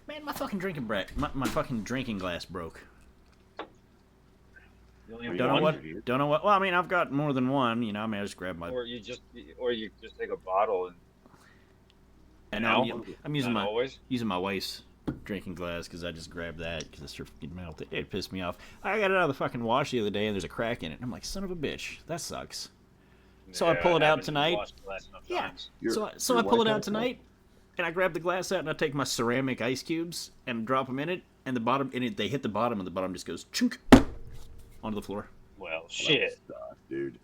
Man, my fucking my fucking drinking glass broke. You only Are have you Don't know one? what. Don't know what. Well, I mean, I've got more than one. You know, I mean, I just grab my. Or you just take a bottle And now? I'm using Not my always. waist drinking glass because I just grabbed that because it's freaking melted. It pissed me off. I got it out of the fucking wash the other day and there's a crack in it. And I'm like, son of a bitch, that sucks. So I pull it out tonight. Yeah. So I pull it out tonight, and I grab the glass out and I take my ceramic ice cubes and drop them in it, and the bottom in it they hit the bottom and the bottom just goes chunk onto the floor. Well, shit. Dude.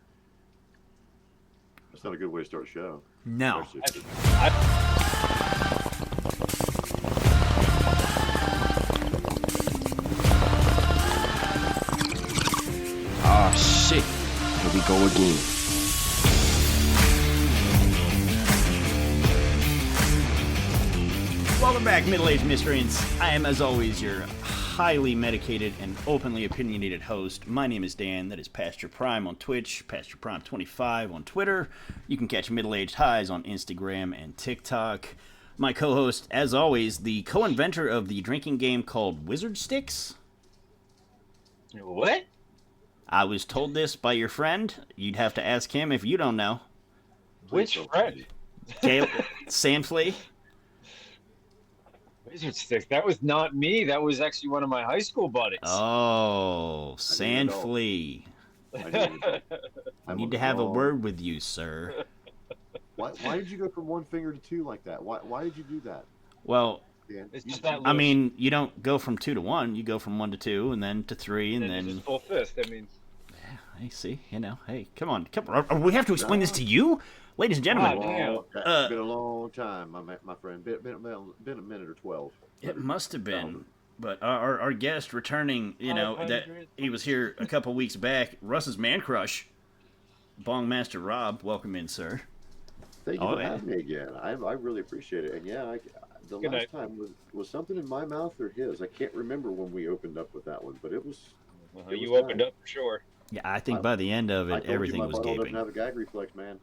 That's not a good way to start a show. No. Ah, shit. Here we go again. Welcome back, middle-aged miscreants. I am, as always, your highly medicated and openly opinionated host. My name is Dan. That is Pasture Prime on Twitch, Pasture Prime 25 on Twitter. You can catch Middle-Aged Highs on Instagram and TikTok. My co-host, as always, the co-inventor of the drinking game called Wizard Sticks. What? I was told this by your friend. You'd have to ask him if you don't know. Which friend? Sandflea. Wizard Sticks. That was not me. That was actually one of my high school buddies. Oh, Sandflea. I need to have a word with you, sir. Why did you go from one finger to two like that? Why did you do that? Well, Dan, It's just that. I mean, you don't go from 2 to 1. You go from 1 to 2, and then to 3, and then. Just full fist. I mean. Hey, see, you know, hey, come on. We have to explain this to you, ladies and gentlemen. It's been a long time, my friend. Been a minute or 12. It must have been. But our guest returning, you know, that he was here a couple weeks back. Russ's man crush, BongMasterRob. Welcome in, sir. Thank you for having me again. I really appreciate it. And yeah, the last time was something in my mouth or his. I can't remember when we opened up with that one, but it was. You opened up for sure. Yeah, I think by the end of it, everything was gaping. Doesn't have a gag reflex, man.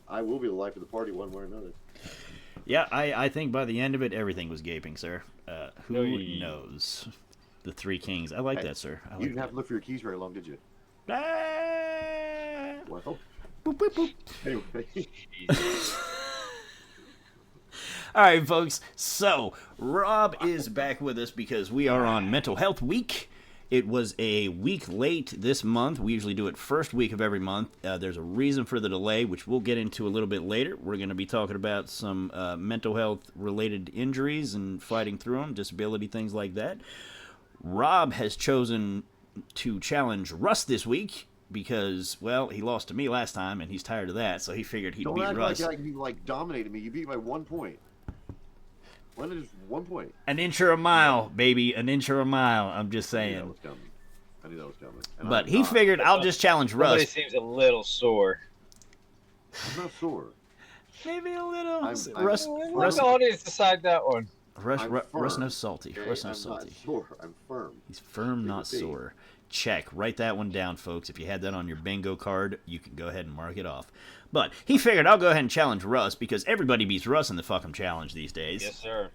I will be the life of the party one way or another. Yeah, I think by the end of it, everything was gaping, sir. Who knows? The Three Kings. I like that, sir. You didn't have to look for your keys very long, did you? Well, boop, boop, boop. Anyway. All right, folks. So, Rob is back with us because we are on Mental Health Week. It was a week late this month. We usually do it first week of every month. There's a reason for the delay, which we'll get into a little bit later. We're going to be talking about some mental health-related injuries and fighting through them, disability, things like that. Rob has chosen to challenge Russ this week because, well, he lost to me last time, and he's tired of that, so he figured he'd beat Russ. Don't act like you dominated me. You beat me by 1 point. When is 1 point? An inch or a mile, baby. An inch or a mile. I'm just saying. I knew that was coming. But he figured I'll just challenge Russ. Somebody seems a little sore. I'm not sore. Maybe a little. Russ. Let the audience decide that one. Russ no salty. Okay? Russ no I'm salty. not sore. I'm firm. He's firm, not sore. Check. Write that one down, folks. If you had that on your bingo card, you can go ahead and mark it off. But he figured I'll go ahead and challenge Russ because everybody beats Russ in the fucking challenge these days. Yes, sir.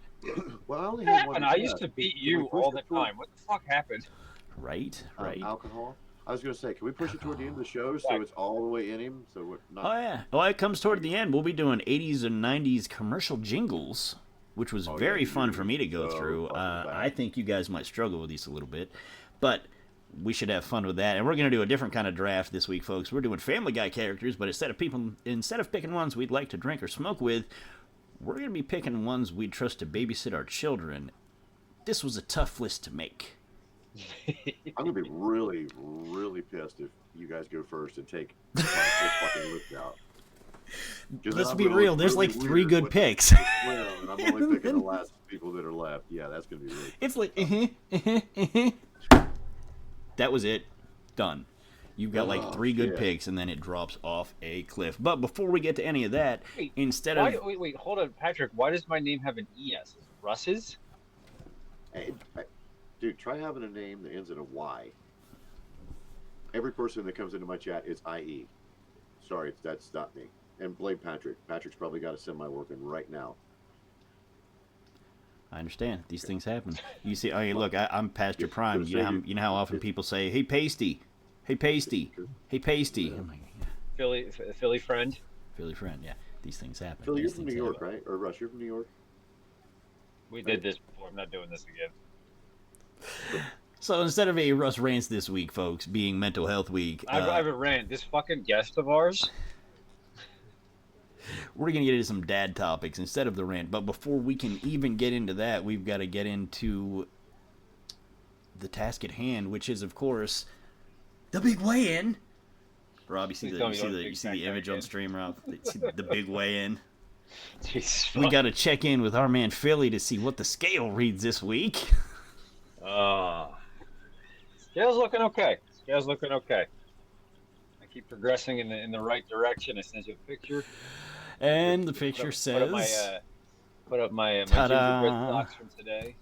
Well, I only What had one. happened? I used to beat you all the time. What the fuck happened? Right. Alcohol. I was going to say, can we push it toward the end of the show so it's all the way in him? So we're not. Oh, yeah. Well, it comes toward the end. We'll be doing 80's and 90's commercial jingles, which was very fun for me to go through. I think you guys might struggle with these a little bit, but we should have fun with that. And we're going to do a different kind of draft this week, folks. We're doing Family Guy characters, but instead of picking ones we'd like to drink or smoke with, we're going to be picking ones we'd trust to babysit our children. This was a tough list to make. I'm going to be really, really pissed if you guys go first and take my whole fucking list out. Let's be real. There's like 3 good picks. Well, and I'm only picking the last people that are left. Yeah, that's going to be really. It's like, that was it. Done. You've got like 3 good picks, and then it drops off a cliff. But before we get to any of that, Wait, hold on, Patrick. Why does my name have an ES? Russ's? Hey, dude, try having a name that ends in a Y. Every person that comes into my chat is IE. Sorry, that's not me. And blame Patrick. Patrick's probably got a semi working right now. I understand. These things happen. You see, I mean, look, I'm past your prime. You know how often people say, "Hey, pasty, hey, pasty, hey, pasty." I'm like, yeah. Philly friend. Philly friend, yeah. These things happen. Phil, you're These from things New York, happen. right? Or Russ, you're from New York? We did this before. I'm not doing this again. So instead of a Russ rants this week, folks, being Mental Health Week, I have a rant. This fucking guest of ours. we're going to get into some dad topics instead of the rant. But before we can even get into that, we've got to get into the task at hand, which is, of course, the big weigh-in. Rob, you see the image on stream, Rob? You see the big weigh-in? Jesus, We got to check in with our man Philly to see what the scale reads this week. Scale's looking okay. Scale's looking okay. I keep progressing in the right direction. I sent you a picture. And the picture says... Put up my Ta-da! gingerbread blocks from today.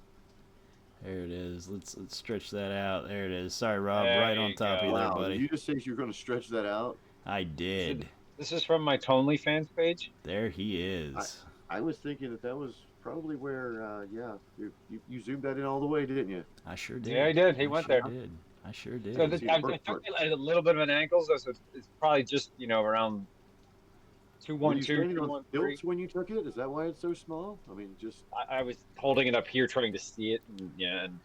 There it is. Let's stretch that out. There it is. Sorry, Rob. There right on you top go. of you there, Wow, buddy. did you just say you're going to stretch that out? I did. This is from my Tonely fans page. There he is. I was thinking that was probably where, you zoomed that in all the way, didn't you? I sure did. Yeah, he did. He went there. I sure did. So See, I the work took part. a little bit of an angle, so it's probably just around Were you 212, standing on 213. stilts when you took it? Is that why it's so small? I mean, just... I was holding it up here, trying to see it, and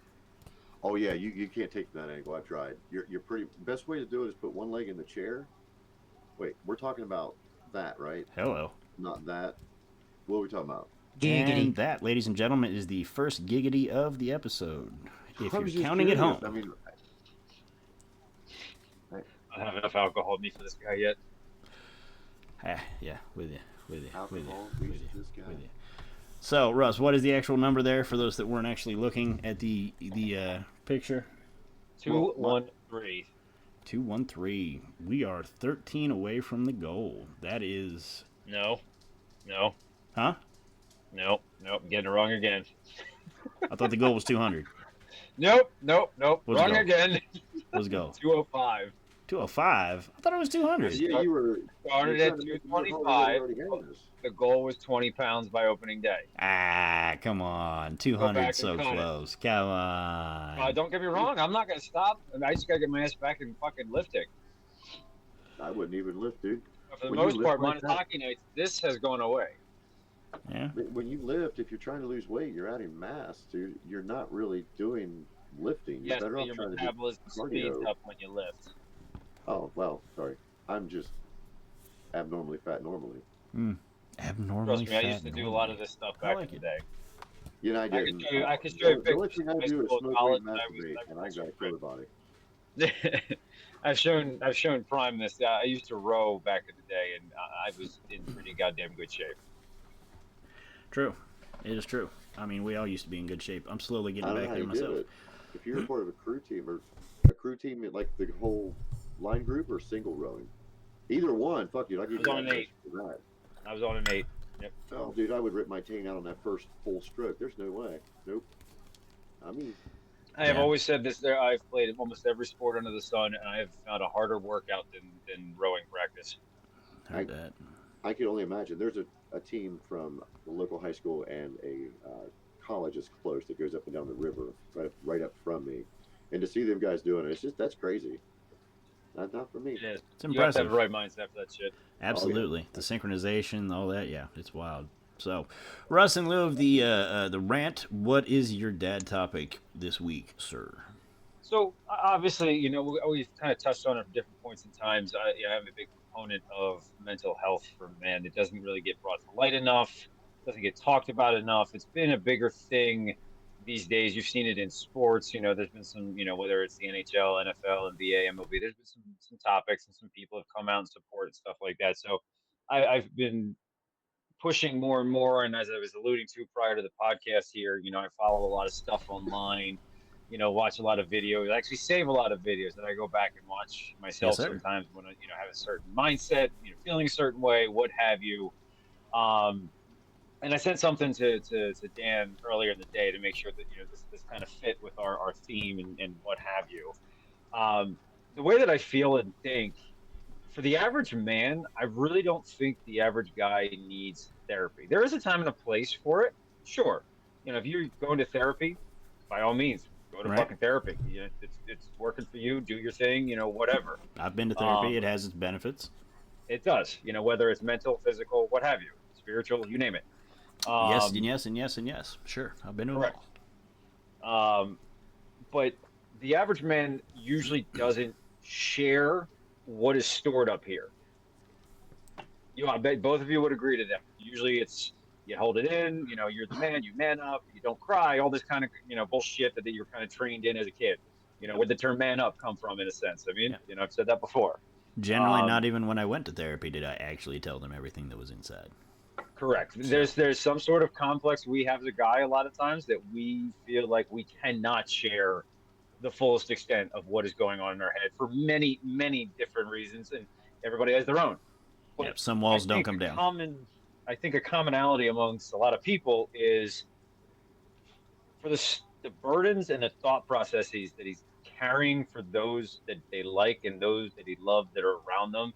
Oh, yeah, you can't take that angle. I've tried. You're pretty... Best way to do it is put one leg in the chair. Wait, we're talking about that, right? Hello. Not that. What are we talking about? And that, ladies and gentlemen, is the first giggity of the episode. If I was you're just counting at curious. home. I mean, I don't have enough alcohol in me for this guy yet. Yeah, with you. alcohol with reaches you, this guy. with you. So, Russ, what is the actual number there for those that weren't actually looking at the picture? 213. 213. We are 13 away from the goal. That is... No. Huh? Nope. Getting it wrong again. I thought the goal was 200. Nope. Let's Wrong go. again. Let's go. 205. 205? I thought it was 200. Yeah, you were... Started at 225. The goal was 20 pounds by opening day. Ah, come on. 200 so close. Come on. Don't get me wrong. I'm not going to stop. I just got to get my ass back in fucking lifting. I wouldn't even lift, dude. But for the When you most lift part, like minus that- hockey nights, this has gone away. Yeah. When you lift, if you're trying to lose weight, you're adding mass, dude. You're not really doing lifting. You're Yes, better but off your trying to do metabolism speeds cardio. up when you lift. Oh, well, sorry. I'm just abnormally fat normally. Abnormally Trust me, I fat used to do a normally. lot of this stuff I back like in it. the day. You know, I I didn't. could show you The only pictures thing I from high do is school, smoke college, weed, and masturbate, and I got a killer body. I've shown Prime this. I used to row back in the day, and I was in pretty goddamn good shape. True. It is true. I mean, we all used to be in good shape. I'm slowly I getting don't know back how there you myself. did it. If you're part of a crew team or like the whole line group or single rowing, either one. Fuck you. I'll give I was you on an that 8. for that. I was on an 8. Yep. Oh, dude, I would rip my taint out on that first full stroke. There's no way. Nope. I mean, I have Yeah. always said this. I've played almost every sport under the sun, and I have found a harder workout than rowing practice. Heard that. I can only imagine. There's a team from the local high school and a college is close that goes up and down the river right up from me, and to see them guys doing it, it's just that's crazy. Not for me. It is. It's You have to impressive. have the right mindset for that shit. Absolutely. The synchronization, all that, yeah, it's wild. So, Russ, in lieu of the rant, what is your dad topic this week, sir? So obviously, we've kind of touched on it at different points in times. I'm a big proponent of mental health for men. It doesn't really get brought to light enough. Doesn't get talked about enough. It's been a bigger thing these days. You've seen it in sports. There's been some, whether it's the NHL, NFL, NBA, MLB. There's been some topics and some people have come out and support and stuff like that. So I've been pushing more and more. And as I was alluding to prior to the podcast here, I follow a lot of stuff online. Watch a lot of videos. I actually save a lot of videos that I go back and watch myself Yes, sir. sometimes when I, have a certain mindset, feeling a certain way, what have you. And I sent something to Dan earlier in the day to make sure that, this kind of fit with our theme and what have you. The way that I feel and think, for the average man, I really don't think the average guy needs therapy. There is a time and a place for it, sure. if you're going to therapy, by all means, go to Right. fucking therapy. It's working for you. Do your thing. Whatever. I've been to Um, therapy. It has its benefits. it does. Whether it's mental, physical, what have you, spiritual, you name it. Yes, and Um, yes, and yes, and yes. Sure, I've been to it correct. all. Um, but the average man usually doesn't share what is stored up here. I bet both of you would agree to that. Usually it's you hold it in, you're the man, you man up, you don't cry, all this kind of, bullshit that you're kind of trained in as a kid. Where'd the term man up come from in a sense? I mean, Yeah. I've said that before. Generally, Um, not even when I went to therapy did I actually tell them everything that was inside. correct. So, There's some sort of complex we have as a guy a lot of times that we feel like we cannot share the fullest extent of what is going on in our head for many, many different reasons, and everybody has their own. yeah, But some I walls don't think come a down. common, I think a commonality amongst a lot of people is for the burdens and the thought processes that he's carrying for those that they like and those that he loves that are around them,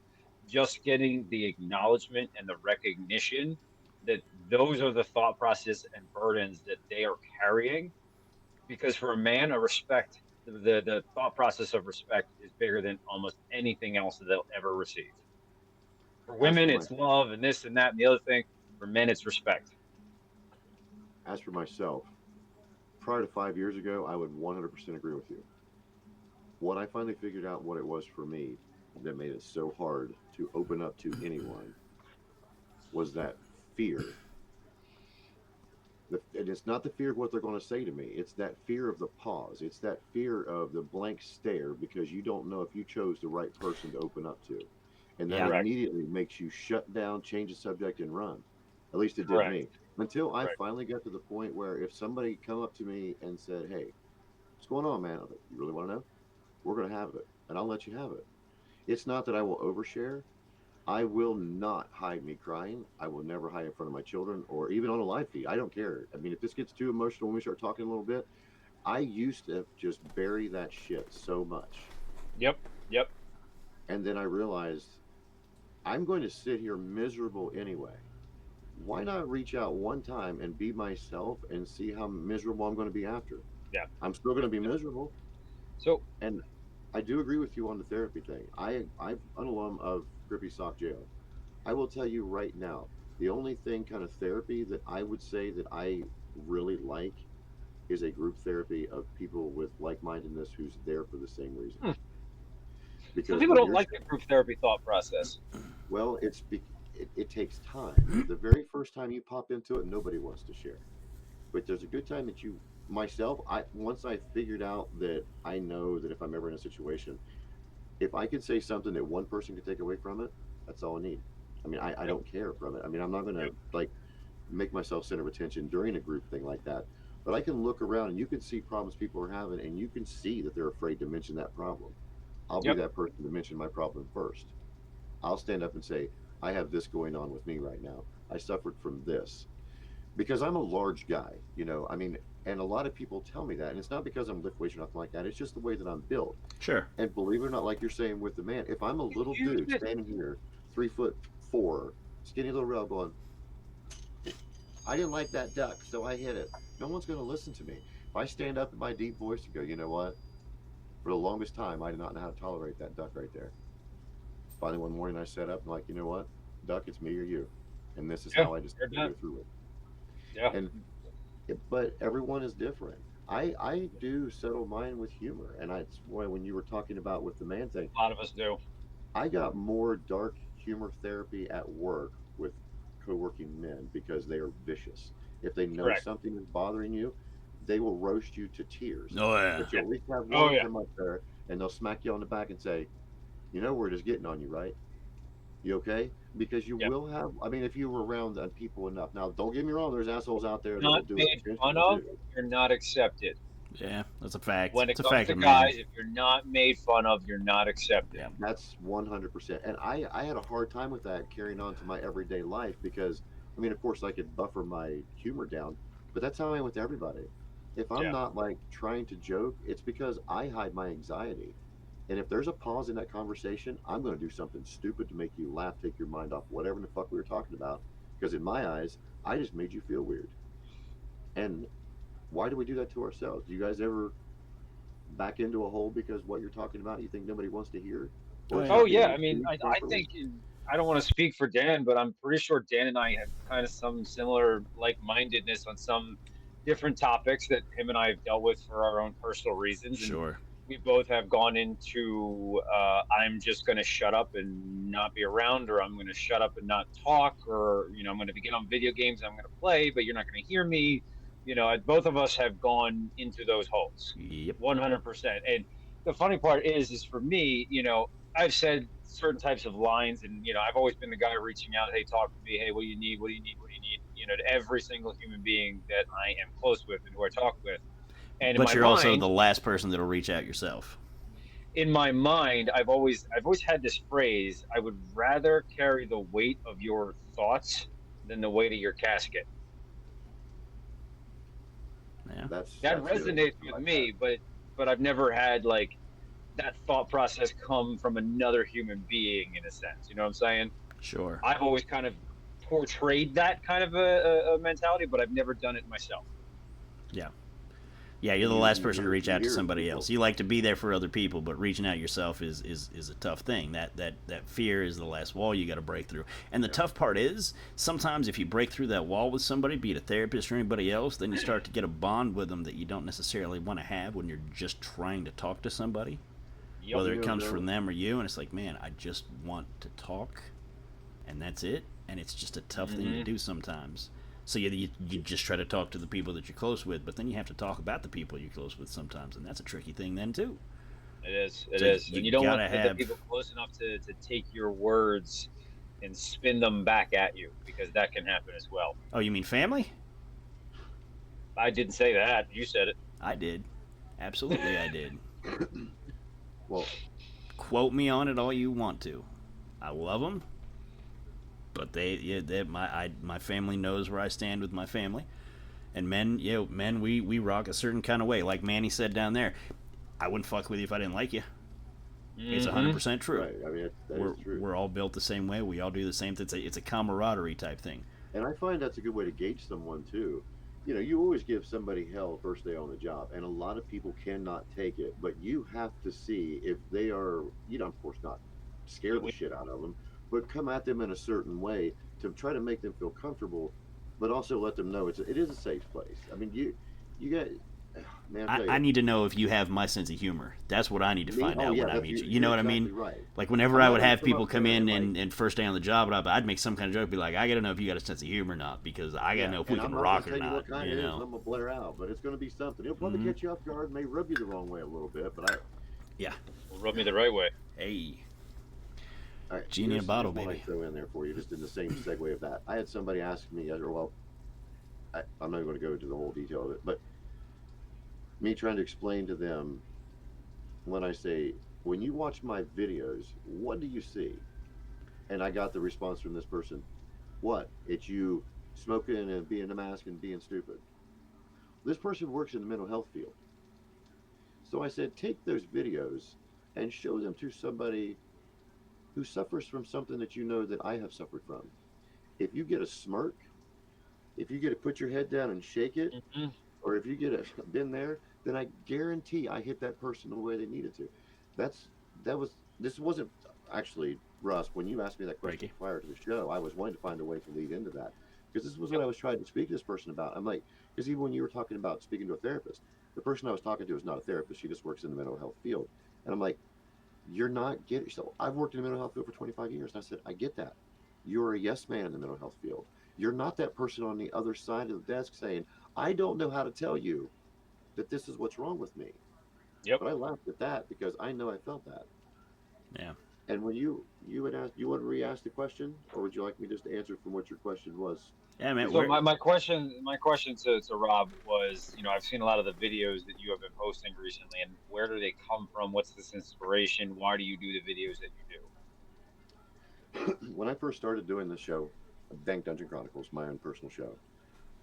just getting the acknowledgement and the recognition that those are the thought process and burdens that they are carrying. Because for a man, a respect, the thought process of respect is bigger than almost anything else that they'll ever receive. For As for women, my it's love and this and that and the other thing. For men, it's respect. as for myself, prior to 5 years ago, I would 100% agree with you. What I finally figured out what it was for me that made it so hard to open up to anyone was that fear. And it's not the fear of what they're going to say to me. It's that fear of the pause. It's that fear of the blank stare because you don't know if you chose the right person to open up to. And that Yeah. Correct. immediately makes you shut down, change the subject, and run. At least it did Correct. me. Until I Correct. finally got to the point where if somebody come up to me and said, "Hey, what's going on, man?" I was like, "You really want to know? We're going to have it, and I'll let you have it." It's not that I will overshare. I will not hide me crying. I will never hide in front of my children or even on a live feed. I don't care. I mean, if this gets too emotional when we start talking a little bit, I used to just bury that shit so much. Yep. Yep. And then I realized I'm going to sit here miserable anyway. Why not reach out one time and be myself and see how miserable I'm going to be after? Yeah. I'm still going to be miserable. So And I do agree with you on the therapy thing. I'm an alum of Grippy Sock Jail. I will tell you right now, the only thing kind of therapy that I would say that I really like is a group therapy of people with like-mindedness who's there for the same reason. hmm, some Because people when don't you're, like the group therapy thought process. well, it takes time. The very first time you pop into it, nobody wants to share. But there's a good time that you, myself, I once I figured out that I know that if I'm ever in a situation, if I could say something that one person could take away from it, that's all I need. I mean, I Yep. don't care from it. I mean, I'm not going Yep. to like make myself center of attention during a group thing like that. But I can look around and you can see problems people are having, and you can see that they're afraid to mention that problem. I'll be Yep. that person to mention my problem first. I'll stand up and say, I have this going on with me right now. I suffered from this because I'm a large guy, I mean, and a lot of people tell me that. And it's not because I'm lift weights or nothing like that. It's just the way that I'm built. Sure. And believe it or not, like you're saying with the man, if I'm a little You dude just standing here, 3'4", skinny little rail going, I didn't like that duck, so I hit it. No one's going to listen to me. If I stand up in my deep voice and go, you know what? For the longest time, I did not know how to tolerate that duck right there. Finally, one morning I sat up and like, you know what? Duck, it's me or you. And this is yeah. how I just You're to go done. through it. Yeah. And but everyone is different. I do settle mine with humor. And it's why when you were talking about with the man thing, A lot of us do. I got more dark humor therapy at work with co-working men because they are vicious. If they know Correct. something is bothering you, they will roast you to tears. Oh yeah. But Yeah. you'll at least have Oh one yeah. come up there and they'll smack you on the back and say, we're just getting on you, right? You okay? Because you Yep. will have, I mean, if you were around people enough. Now, don't get me wrong, there's assholes out there that Not will do it made fun intentionally of, too. you're not accepted. Yeah, that's a fact. When It's it a comes fact to of man. guys, if you're not made fun of, you're not accepted. Yeah. That's 100%. And I had a hard time with that carrying on to my everyday life because, I mean, of course, I could buffer my humor down, but that's how I am with everybody. If I'm Yeah. not like trying to joke, it's because I hide my anxiety. And if there's a pause in that conversation, I'm going to do something stupid to make you laugh, take your mind off whatever the fuck we were talking about. Because in my eyes, I just made you feel weird. And why do we do that to ourselves? Do you guys ever back into a hole because what you're talking about you think nobody wants to hear, or it's Oh not yeah, being I mean, received I properly? think I don't want to speak for Dan, but I'm pretty sure Dan and I have kind of some similar like-mindedness on some different topics that him and I have dealt with for our own personal reasons, and Sure. we both have gone into I'm just going to shut up and not be around, or I'm going to shut up and not talk, or I'm going to get on video games, I'm going to play, but you're not going to hear me. Both of us have gone into those holes, Yep. 100%. And the funny part is for me, I've said certain types of lines, and I've always been the guy reaching out, hey, talk to me, hey, what do you need, what do you need, what do you need, to every single human being that I am close with and who I talk with. And But you're also the last person that'll reach out yourself. in my mind, I've always had this phrase: I would rather carry the weight of your thoughts than the weight of your casket. Yeah. That That's good. resonates I with like that. me, but I've never had like that thought process come from another human being in a sense. You know what I'm saying? Sure. I've always kind of portrayed that kind of a mentality, but I've never done it myself. Yeah. Yeah, you're And the you last you person to hear reach you out to hear somebody people. else. You like to be there for other people, but reaching out yourself is a tough thing. That fear is the last wall you got to break through. And the Yeah. tough part is sometimes if you break through that wall with somebody, be it a therapist or anybody else, then you start to get a bond with them that you don't necessarily want to have when you're just trying to talk to somebody, Yep. whether You it know, comes Joe. from them or you. And it's like, man, I just want to talk, and that's it. And it's just a tough thing to Hmm. do sometimes. So you just try to talk to the people that you're close with, but then you have to talk about the people you're close with sometimes, and that's a tricky thing then too. It is. It So is. you And you don't want gotta the have. people close enough to take your words and spin them back at you because that can happen as well. Oh, you mean family? I didn't say that. You said it. I did. Absolutely, I did. Well, Quote me on it all you want to. I love them, but my family knows where I stand with my family. And men, men, we rock a certain kind of way. Like Manny said down there, I wouldn't fuck with you if I didn't like you. It's Hmm. 100% true. right. I mean, that is We're true. we're all built the same way. We all do the same. It's a camaraderie type thing. And I find that's a good way to gauge someone too. You always give somebody hell first day on the job, and a lot of people cannot take it. But you have to see if they are, of course, not scare the shit out of them, but come at them in a certain way to try to make them feel comfortable, but also let them know it is a safe place. I mean, you got, man, I I, tell I you, need to know if you have my sense of humor. That's what I need to me, find oh out yeah, when I that's meet you. You know you're what I mean? exactly right. Like whenever I'm I not would gonna have come people up come there in and like, and first day on the job, I'd make some kind of joke, be like, I got to know if you got a sense of humor or not, because I got to yeah, know if we and I'm can not going rock to or tell you not. what kind You it is. know? I'm going to blare out, but it's going to be something. It'll probably Mm-hmm. catch you off guard, may rub you the wrong way a little bit, but Yeah. Will rub me the right way. Hey, all right, genie in a here's bottle, one I baby. throw in there for you, just in the same segue of that. I had somebody ask me, or well, I'm not going to go into the whole detail of it, but me trying to explain to them when I say, when you watch my videos, what do you see? And I got the response from this person, what? It's you smoking and being a mask and being stupid. This person works in the mental health field. So I said, take those videos and show them to somebody who suffers from something that you know that I have suffered from. If you get a smirk, if you get to put your head down and shake it, Hmm. or if you get a been there, then I guarantee I hit that person the way they needed to. That's that was this wasn't actually Russ. When you asked me that question Breaky. prior to the show, I was wanting to find a way to lead into that because this was what Yep. I was trying to speak to this person about. I'm like, because even when you were talking about speaking to a therapist, the person I was talking to is not a therapist. She just works in the mental health field, and I'm like, you're not getting. So I've worked in the mental health field for 25 years, and I said, I get that. You're a yes man in the mental health field. You're not that person on the other side of the desk saying, I don't know how to tell you that this is what's wrong with me. Yep. But I laughed at that because I know I felt that. Yeah. And when you would ask, you want to re-ask the question, or would you like me just to answer from what your question was Yeah, man. So We're my question to Rob was, I've seen a lot of the videos that you have been posting recently, and where do they come from? What's this inspiration? Why do you do the videos that you do? when I first started doing this show, Dank Dungeon Chronicles, my own personal show,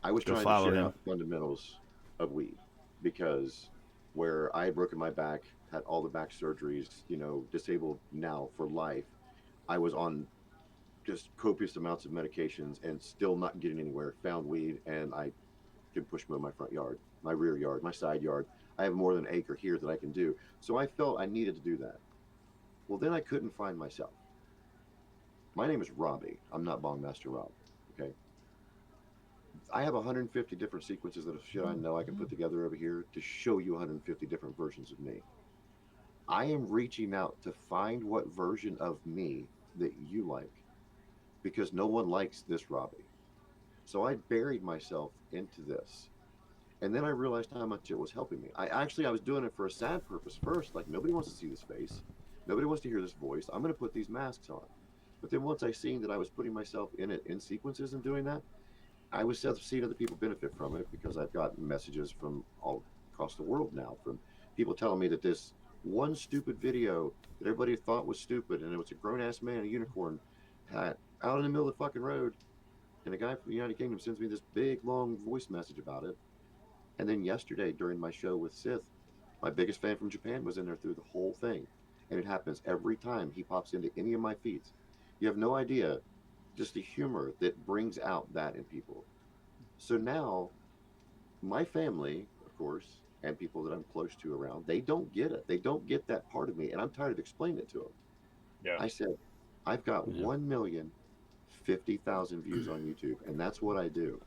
I was go trying to follow share him. out the fundamentals of weed because where I had broken my back, had all the back surgeries, disabled now for life, I was on just copious amounts of medications and still not getting anywhere. Found weed and I could push mow my front yard. my rear yard, my side yard. I have more than an acre here that I can do. So I felt I needed to do that. Well, then I couldn't find myself. My name is Robbie. I'm not BongMasterRob. Okay. I have 150 different sequences of shit I know I can put together over here to show you 150 different versions of me. I am reaching out to find what version of me that you like, because no one likes this Robbie. So I buried myself into this. And then I realized how much it was helping me. I was doing it for a sad purpose first. Like, nobody wants to see this face. Nobody wants to hear this voice. I'm going to put these masks on. But then once I seen that I was putting myself in it in sequences and doing that, I was seeing other people benefit from it, because I've gotten messages from all across the world now from people telling me that this one stupid video that everybody thought was stupid, and it was a grown-ass man, a unicorn, hat, out in the middle of the fucking road, and a guy from the United Kingdom sends me this big, long voice message about it. And then yesterday, during my show with Sith, my biggest fan from Japan was in there through the whole thing. And it happens every time he pops into any of my feeds. You have no idea just the humor that brings out that in people. So now, my family, of course, and people that I'm close to around, they don't get it. They don't get that part of me. And I'm tired of explaining it to them. Yeah. I said, I've got 1,050,000 views on YouTube, and that's what I do.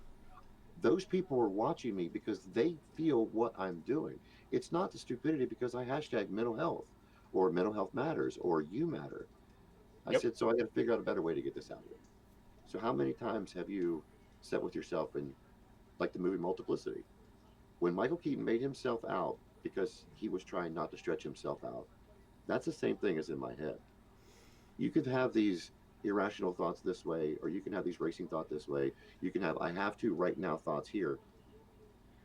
Those people are watching me because they feel what I'm doing. It's not the stupidity, because I hashtag mental health or mental health matters or you matter. I said, so I got to figure out a better way to get this out here. So how many times have you sat with yourself and, like the movie Multiplicity, when Michael Keaton made himself out because he was trying not to stretch himself out, that's the same thing as in my head. You could have these irrational thoughts this way, or you can have these racing thoughts this way. You can have I have to right now thoughts here.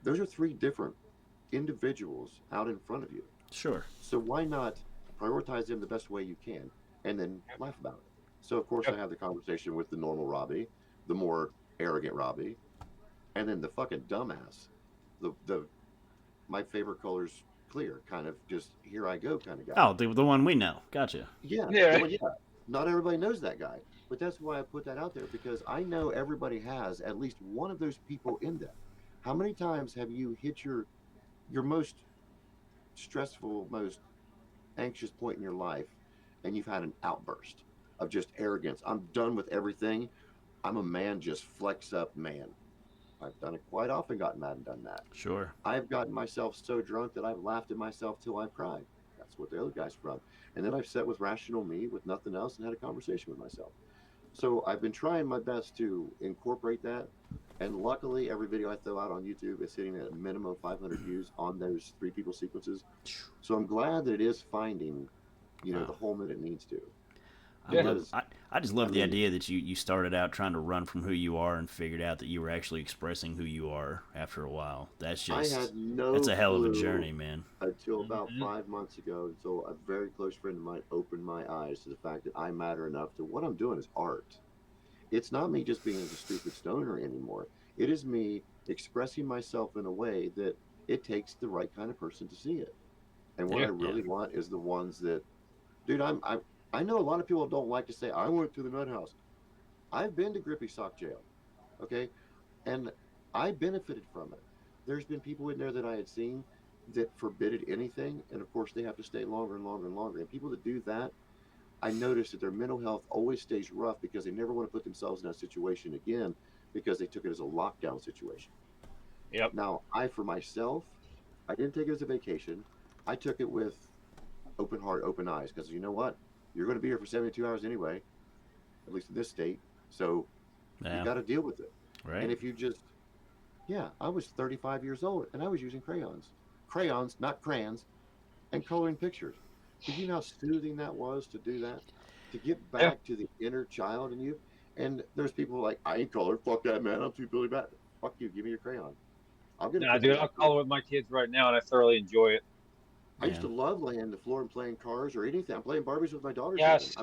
Those are three different individuals out in front of you. Sure. So why not prioritize them the best way you can, and then laugh about it? So of course I have the conversation with the normal Robbie, the more arrogant Robbie, and then the fucking dumbass, the my favorite color's clear, kind of just here I go kind of guy. Oh, the one we know. Gotcha. Yeah. Not everybody knows that guy, but that's why I put that out there, because I know everybody has at least one of those people in them. How many times have you hit your most stressful, most anxious point in your life, and you've had an outburst of just arrogance? I'm done with everything. I'm a man, just flex up man. I've done it quite often, gotten mad and done that. Sure. I've gotten myself so drunk that I've laughed at myself till I've cried. That's what the other guy's from. And then I've sat with rational me with nothing else and had a conversation with myself. So I've been trying my best to incorporate that. And luckily, every video I throw out on YouTube is hitting at a minimum of 500 views on those three people sequences. So I'm glad that it is finding, the home that it needs to. I just love the idea that you started out trying to run from who you are and figured out that you were actually expressing who you are after a while. That's that's a hell of a journey, man. Until about 5 months ago, until a very close friend of mine opened my eyes to the fact that I matter enough to what I'm doing is art. It's not me just being a stupid stoner anymore. It is me expressing myself in a way that it takes the right kind of person to see it. And what I really want is the ones that, dude, I know a lot of people don't like to say, I went to the nut house. I've been to Grippy Sock Jail, okay? And I benefited from it. There's been people in there that I had seen that forbidded anything, and of course they have to stay longer and longer and longer. And people that do that, I noticed that their mental health always stays rough because they never want to put themselves in that situation again because they took it as a lockdown situation. Yep. Now, for myself, I didn't take it as a vacation. I took it with open heart, open eyes, because you know what? You're going to be here for 72 hours anyway, at least in this state. So you got to deal with it. Right. And if you just, I was 35 years old and I was using crayons, not crayons, and coloring pictures. Did you know how soothing that was to do that? To get back to the inner child in you? And there's people like, I ain't colored. Fuck that, man. I'm too Billy Bat. Fuck you. Give me your crayon. I'll color with my kids right now, and I thoroughly enjoy it. I used to love laying on the floor and playing cars or anything. I'm playing Barbies with my daughters. Yes,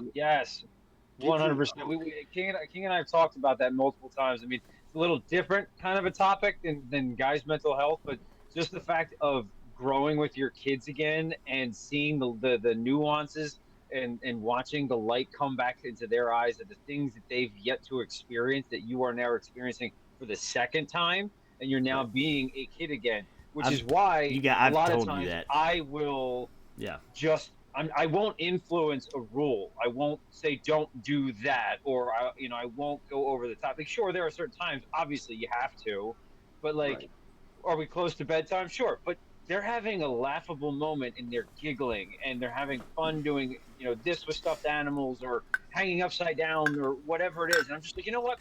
100%. King and I have talked about that multiple times. I mean, it's a little different kind of a topic than guys' mental health, but just the fact of growing with your kids again and seeing the nuances and watching the light come back into their eyes of the things that they've yet to experience that you are now experiencing for the second time, and you're now being a kid again. which is why I've a lot of told you times that. I will Yeah. I won't influence a rule. I won't say don't do that, or I won't go over the top. Like, sure, there are certain times, obviously, you have to, but like, Right. are we close to bedtime? Sure, but they're having a laughable moment and they're giggling and they're having fun doing this with stuffed animals or hanging upside down or whatever it is. And I'm just like, you know what?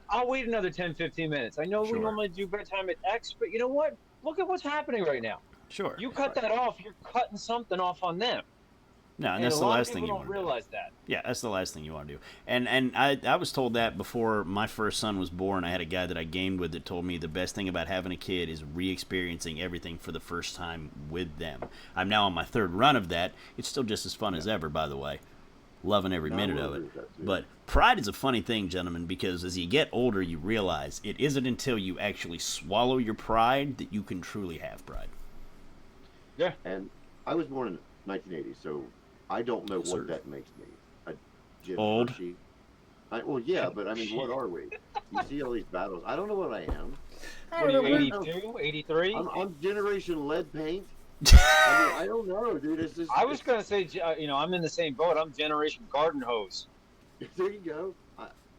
I'll wait another 10, 15 minutes. I know we Sure. normally do bedtime at X, but you know what? Look at what's happening right now. Sure. You cut that off, you're cutting something off on them. No, and And a that's the lot of last thing people you don't want to do. realize that. Yeah, that's the last thing you want to do. And I was told that before my first son was born. I had a guy that I gamed with that told me the best thing about having a kid is re-experiencing everything for the first time with them. I'm now on my third run of that. It's still just as fun as ever, by the way. Loving every minute of it. But pride is a funny thing, gentlemen, because as you get older, you realize it isn't until you actually swallow your pride that you can truly have pride. Yeah. And I was born in 1980, so I don't know what that makes me. Jim Old? Hershey. Well, yeah, but I mean, what are we? You see all these battles. I don't know what I am. What are you, 82, 83? I'm generation lead paint. I don't know, dude. It's just. I was going to say, I'm in the same boat. I'm generation garden hose. There you go.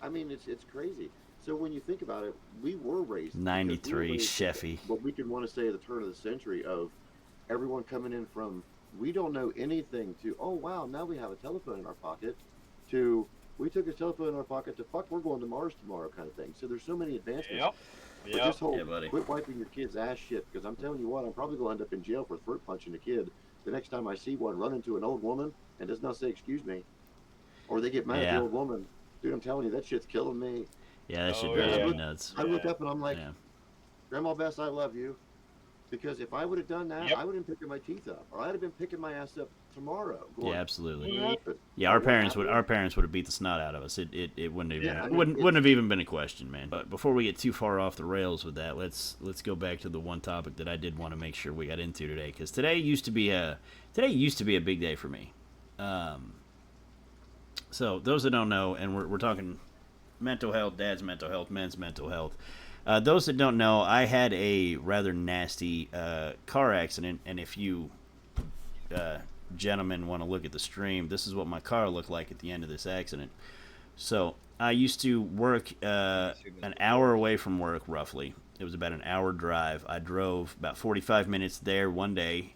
I mean, it's crazy. So when you think about it, we were raised 93 Sheffy. What we can want to say at the turn of the century of everyone coming in from we don't know anything to wow, now we have a telephone in our pocket to we took a telephone in our pocket to we're going to Mars tomorrow kind of thing. So there's so many advancements. Yep. But this whole buddy. quit wiping your kid's ass shit, because I'm telling you what, I'm probably going to end up in jail for throat punching a kid the next time I see one run into an old woman and does not say excuse me, or they get mad at the old woman. Dude, I'm telling you, that shit's killing me. Yeah, that shit drives me nuts. I look up and I'm like, Grandma Bess, I love you. Because if I would have done that, I would have been picking my teeth up, or I'd have been picking my ass up tomorrow. Going, absolutely. Yeah, our parents would have beat the snot out of us. It wouldn't have wouldn't have even been a question, man. But before we get too far off the rails with that, let's go back to the one topic that I did want to make sure we got into today, because today used to be a big day for me. So those that don't know, and we're talking mental health, dad's mental health, men's mental health. Those that don't know, I had a rather nasty car accident, and if you gentlemen want to look at the stream, this is what my car looked like at the end of this accident. So I used to work an hour away from work, roughly. It was about an hour drive. I drove about 45 minutes there one day.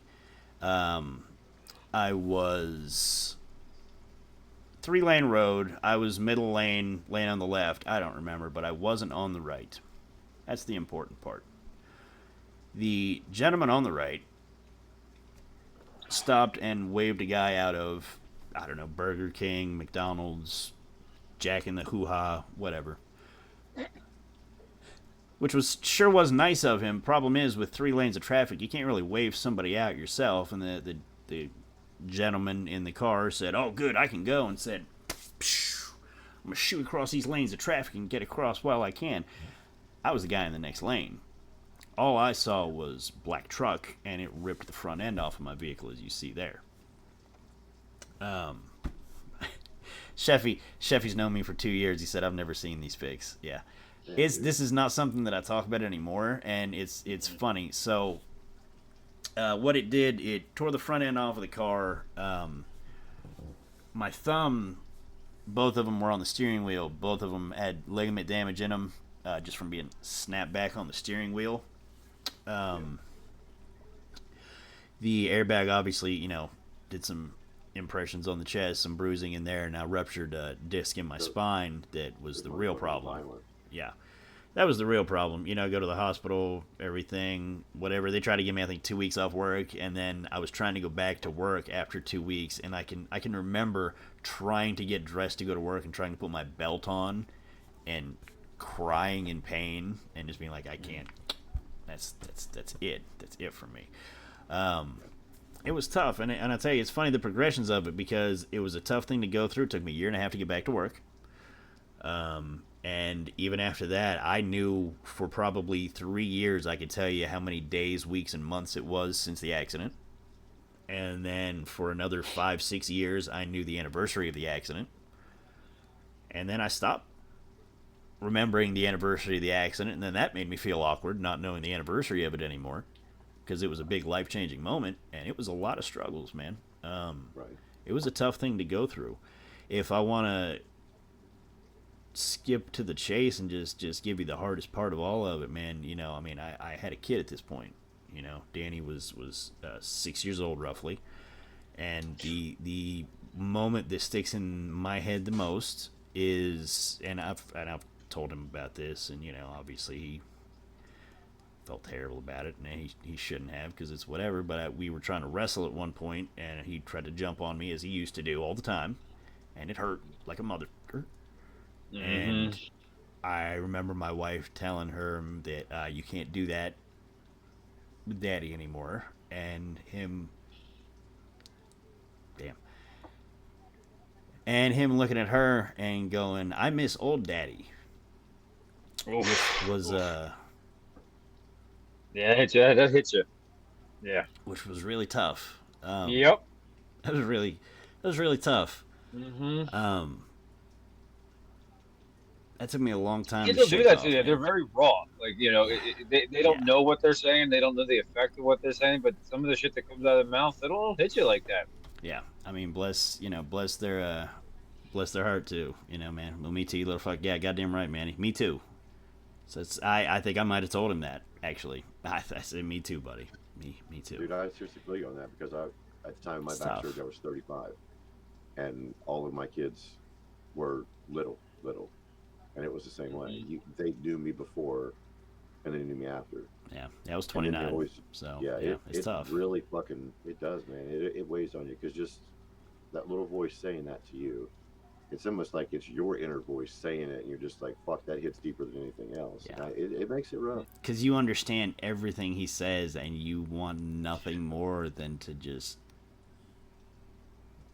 I was 3-lane road. I was middle lane on the left. I don't remember, but I wasn't on the right. That's the important part. The gentleman on the right stopped and waved a guy out of, I don't know, Burger King, McDonald's, Jack in the Hoo-Ha, whatever. Which was nice of him. Problem is, with 3 lanes of traffic, you can't really wave somebody out yourself. And the gentleman in the car said, "Oh, good, I can go," and said, "I'm going to shoot across these lanes of traffic and get across while I can." I was the guy in the next lane. All I saw was black truck, and it ripped the front end off of my vehicle, as you see there. Sheffy's known me for 2 years. He said, "I've never seen these pics." Yeah. This is not something that I talk about anymore, and it's funny. So what it did, it tore the front end off of the car. My thumb, both of them were on the steering wheel. Both of them had ligament damage in them. Just from being snapped back on the steering wheel. The airbag obviously, did some impressions on the chest, some bruising in there, and I ruptured a disc in my spine that was the real problem. Yeah, that was the real problem. Go to the hospital, everything, whatever. They tried to give me, I think, 2 weeks off work, and then I was trying to go back to work after 2 weeks, and I can remember trying to get dressed to go to work and trying to put my belt on, and crying in pain and just being like, I can't. That's it. That's it for me. It was tough, and I tell you, it's funny the progressions of it, because it was a tough thing to go through. It took me a year and a half to get back to work. And even after that, I knew for probably 3 years I could tell you how many days, weeks, and months it was since the accident. And then for another 5-6 years, I knew the anniversary of the accident. And then I stopped remembering the anniversary of the accident, and then that made me feel awkward, not knowing the anniversary of it anymore. because it was a big life-changing moment, and it was a lot of struggles, man. Right. It was a tough thing to go through. If I want to skip to the chase and just give you the hardest part of all of it, man, you know, I mean, I had a kid at this point. You know, Danny was 6 years old roughly, and the moment that sticks in my head the most is, and I've told him about this, and you know, obviously he felt terrible about it, and he shouldn't have, because it's whatever. But we were trying to wrestle at one point, and he tried to jump on me as he used to do all the time, and it hurt like a mother. Mm-hmm. And I remember my wife telling her that you can't do that with Daddy anymore, and him, damn, and him looking at her and going, "I miss old Daddy," which was yeah, that hits you. Yeah. which was really tough. Yep. That was really tough. Mm-hmm. That took me a long time Kids to don't do shake that off, to you. man. They're very raw. Like, you know, they don't Yeah. know what they're saying. They don't know the effect of what they're saying. But some of the shit that comes out of their mouth, it'll hit you like that. Yeah, I mean, bless their heart too. You know, man. Well, me too, you little fuck. Yeah, goddamn right, Manny. Me too. So I think I might have told him that actually. I said, me too, buddy. Me too. Dude, I seriously feel you on that, because at the time of my It's back tough. surgery, I was 35, and all of my kids were little, and it was the same way. They knew me before, and they knew me after. Yeah, I was And then 29. they always, So yeah, it's tough. Really fucking, it does, man. It weighs on you, because just that little voice saying that to you, it's almost like it's your inner voice saying it, and you're just like, fuck, that hits deeper than anything else. Yeah. It makes it rough. Because you understand everything he says, and you want nothing more than to just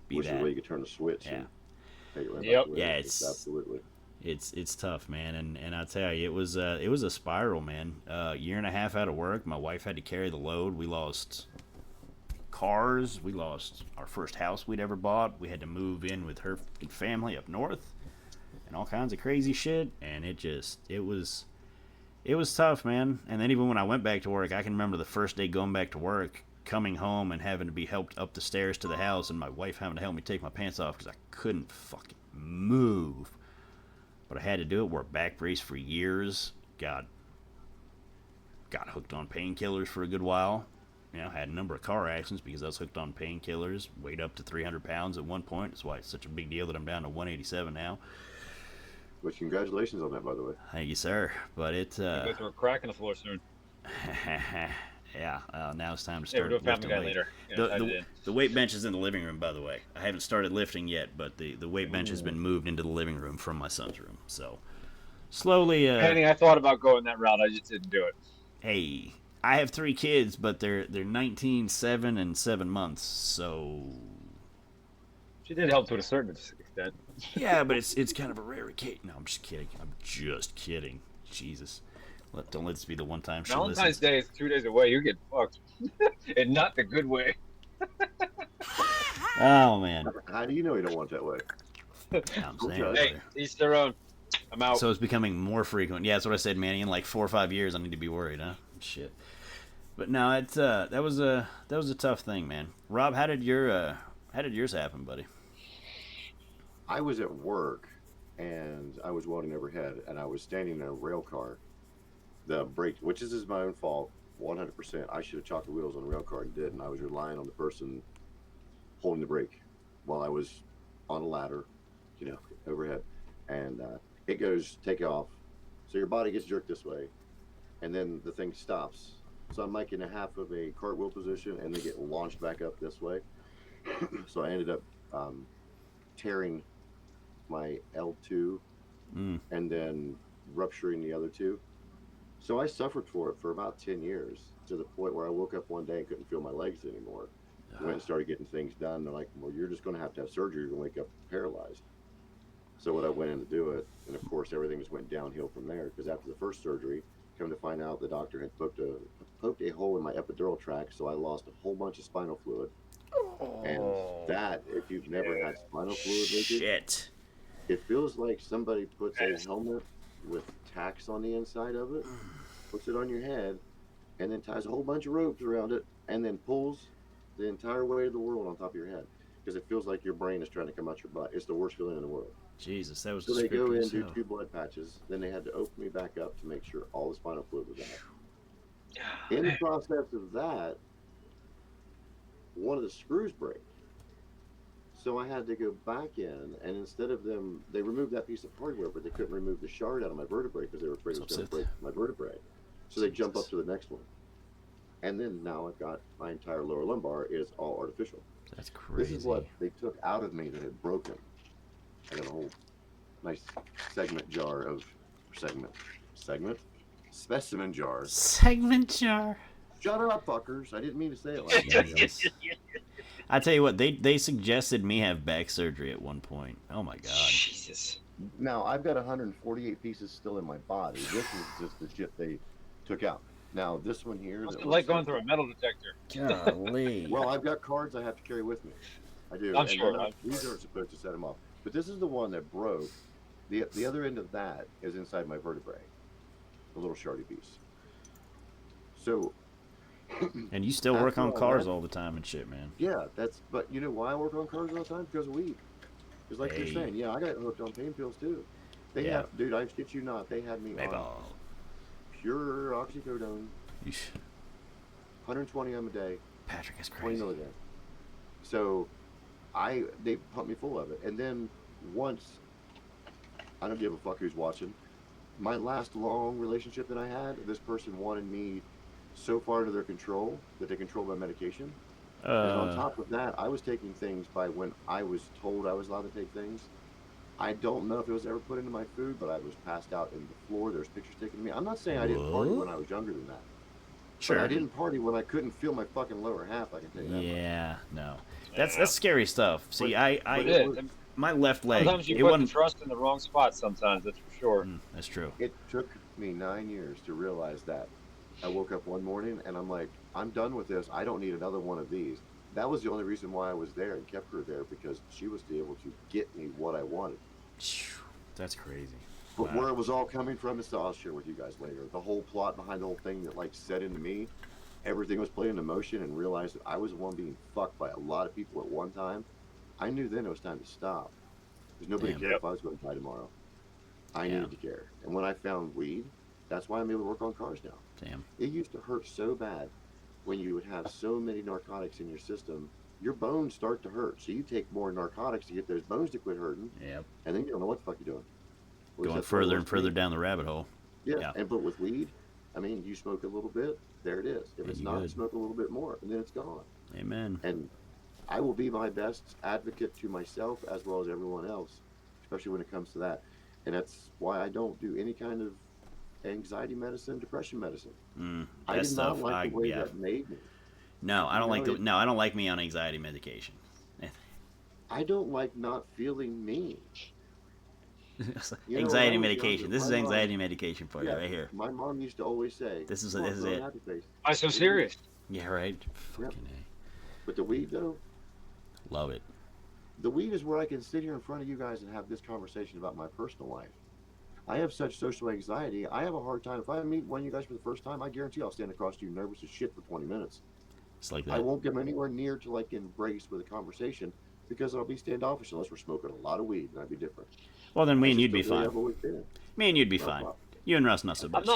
be Wish that. there a way you could turn the switch. Yeah. And take it right Yep. back away. Yeah, it's- absolutely. It's tough, man, and I tell you, it was a spiral, man. Year and a half out of work, my wife had to carry the load. We lost cars, we lost our first house we'd ever bought. We had to move in with her family up north, and all kinds of crazy shit. And it was tough, man. And then even when I went back to work, I can remember the first day going back to work, coming home and having to be helped up the stairs to the house, and my wife having to help me take my pants off because I couldn't fucking move. But I had to do it. Wore a back brace for years. Got hooked on painkillers for a good while. You know, had a number of car accidents because I was hooked on painkillers. Weighed up to 300 pounds at one point. That's why it's such a big deal that I'm down to 187 now. Which, congratulations on that, by the way. Thank you, sir. But it, Go through a crack in the floor soon. yeah. Now it's time to Yeah, we're start doing Family lifting Guy weight. later. Yeah, The weight bench is in the living room, by the way. I haven't started lifting yet, but the weight bench has been moved into the living room from my son's room. So slowly. Penny, I thought about going that route. I just didn't do it. Hey, I have 3 kids, but they're 19, 7, and 7 months. So She did help to a certain extent. yeah, but it's kind of a rare occasion. No, I'm just kidding. Jesus. Don't let this be the one time she Valentine's listens. Day is 2 days away. You get fucked, and not the good way. Oh man, How do you know you don't want it that way? I'm saying. Okay. Hey, each their own. I'm out. So it's becoming more frequent. Yeah, that's what I said, Manny. In like 4 or 5 years, I need to be worried, huh? Shit. But no, it's that was a tough thing, man. Rob, how did yours happen, buddy? I was at work, and I was welding overhead, and I was standing in a rail car. The brake, which is my own fault, 100%. I should have chopped the wheels on the rail car and didn't. I was relying on the person holding the brake while I was on a ladder, overhead. And it goes take off. So your body gets jerked this way, and then the thing stops. So I'm like in a half of a cartwheel position, and they get launched back up this way. So I ended up tearing my L2 and then rupturing the other two. So I suffered for it for about 10 years, to the point where I woke up one day and couldn't feel my legs anymore. Went and started getting things done. They're like, well, you're just going to have surgery. You're going to wake up paralyzed. So when I went in to do it, and of course everything just went downhill from there, because after the first surgery, come to find out the doctor had poked a hole in my epidural tract, so I lost a whole bunch of spinal fluid. And that, if you've never had spinal fluid leakage, Shit. it feels like somebody puts a helmet with tacks on the inside of it, puts it on your head, and then ties a whole bunch of ropes around it, and then pulls the entire weight of the world on top of your head, because it feels like your brain is trying to come out your butt. It's the worst feeling in the world. Jesus, that was So they go in, do hell. 2 blood patches, then they had to open me back up to make sure all the spinal fluid was out. In the process of that, one of the screws break. So I had to go back in, and instead of them, they removed that piece of hardware, but they couldn't remove the shard out of my vertebrae because they were afraid it was going to break my vertebrae. So they jump up to the next one. And then now I've got my entire lower lumbar is all artificial. That's crazy. This is what they took out of me that had broken. I got a whole nice segment jar of specimen jars. Segment jar. Shut up, fuckers! I didn't mean to say it like that. Yes. I tell you what, they suggested me have back surgery at one point. Oh my god. Jesus. Now I've got 148 pieces still in my body. This is just the shit they took out. Now this one here. What's it like going through a metal detector? Golly. Well, I've got cards I have to carry with me. I do. I'm sure. These aren't supposed to set them off. But this is the one that broke. The other end of that is inside my vertebrae. The little shardy piece. So. And you still work on cars all the time and shit, man. Yeah, but you know why I work on cars all the time? Because of weed. Because like you're saying, yeah, I got hooked on pain pills too. They have, dude, I shit you not, they had me on pure oxycodone. 120 of them a day. Patrick is 20 crazy. milligrams. So they pumped me full of it. And then once, I don't give a fuck who's watching, my last long relationship that I had, this person wanted me so far into their control that they control my medication. And on top of that, I was taking things by when I was told I was allowed to take things. I don't know if it was ever put into my food, but I was passed out in the floor. There's pictures taken of me. I'm not saying I didn't party when I was younger than that. Sure. But I didn't party when I couldn't feel my fucking lower half, I can tell you that. Yeah, no. That's scary stuff. See, my left leg, Sometimes you it put the wasn't... trust in the wrong spot sometimes, that's for sure. That's true. It took me 9 years to realize that. I woke up one morning and I'm like, I'm done with this. I don't need another one of these. That was the only reason why I was there and kept her there, because she was able to get me what I wanted. That's crazy. But where it was all coming from is, I'll share with you guys later. The whole plot behind the whole thing that like set into me, everything was played into motion, and realized that I was the one being fucked by a lot of people at one time. I knew then it was time to stop. Because nobody cared if I was going to die tomorrow. I needed to care. And when I found weed, that's why I'm able to work on cars now. Damn. It used to hurt so bad when you would have so many narcotics in your system. Your bones start to hurt. So you take more narcotics to get those bones to quit hurting. Yep. And then you don't know what the fuck you're doing. Going further and further down the rabbit hole. Yeah. And but with weed, I mean, you smoke a little bit, there it is. If it's not, smoke a little bit more, and then it's gone. Amen. And I will be my best advocate to myself as well as everyone else, especially when it comes to that. And that's why I don't do any kind of anxiety medicine, depression medicine. I did not like the way that made me. No, I don't I don't like me on anxiety medication. I don't like not feeling me. Anxiety medication. This is anxiety medication for you right here. My mom used to always say, "This is it." Why so serious? Yeah, right. Fucking A. But the weed, though, love it. The weed is where I can sit here in front of you guys and have this conversation about my personal life. I have such social anxiety. I have a hard time. If I meet one of you guys for the first time, I guarantee I'll stand across to you nervous as shit for 20 minutes. It's like that. I won't get anywhere near to like embrace with a conversation because I'll be standoffish unless we're smoking a lot of weed, and I'd be different. Well, then me and you'd be fine. Me and you'd be No fine. problem. You and Russ not so much.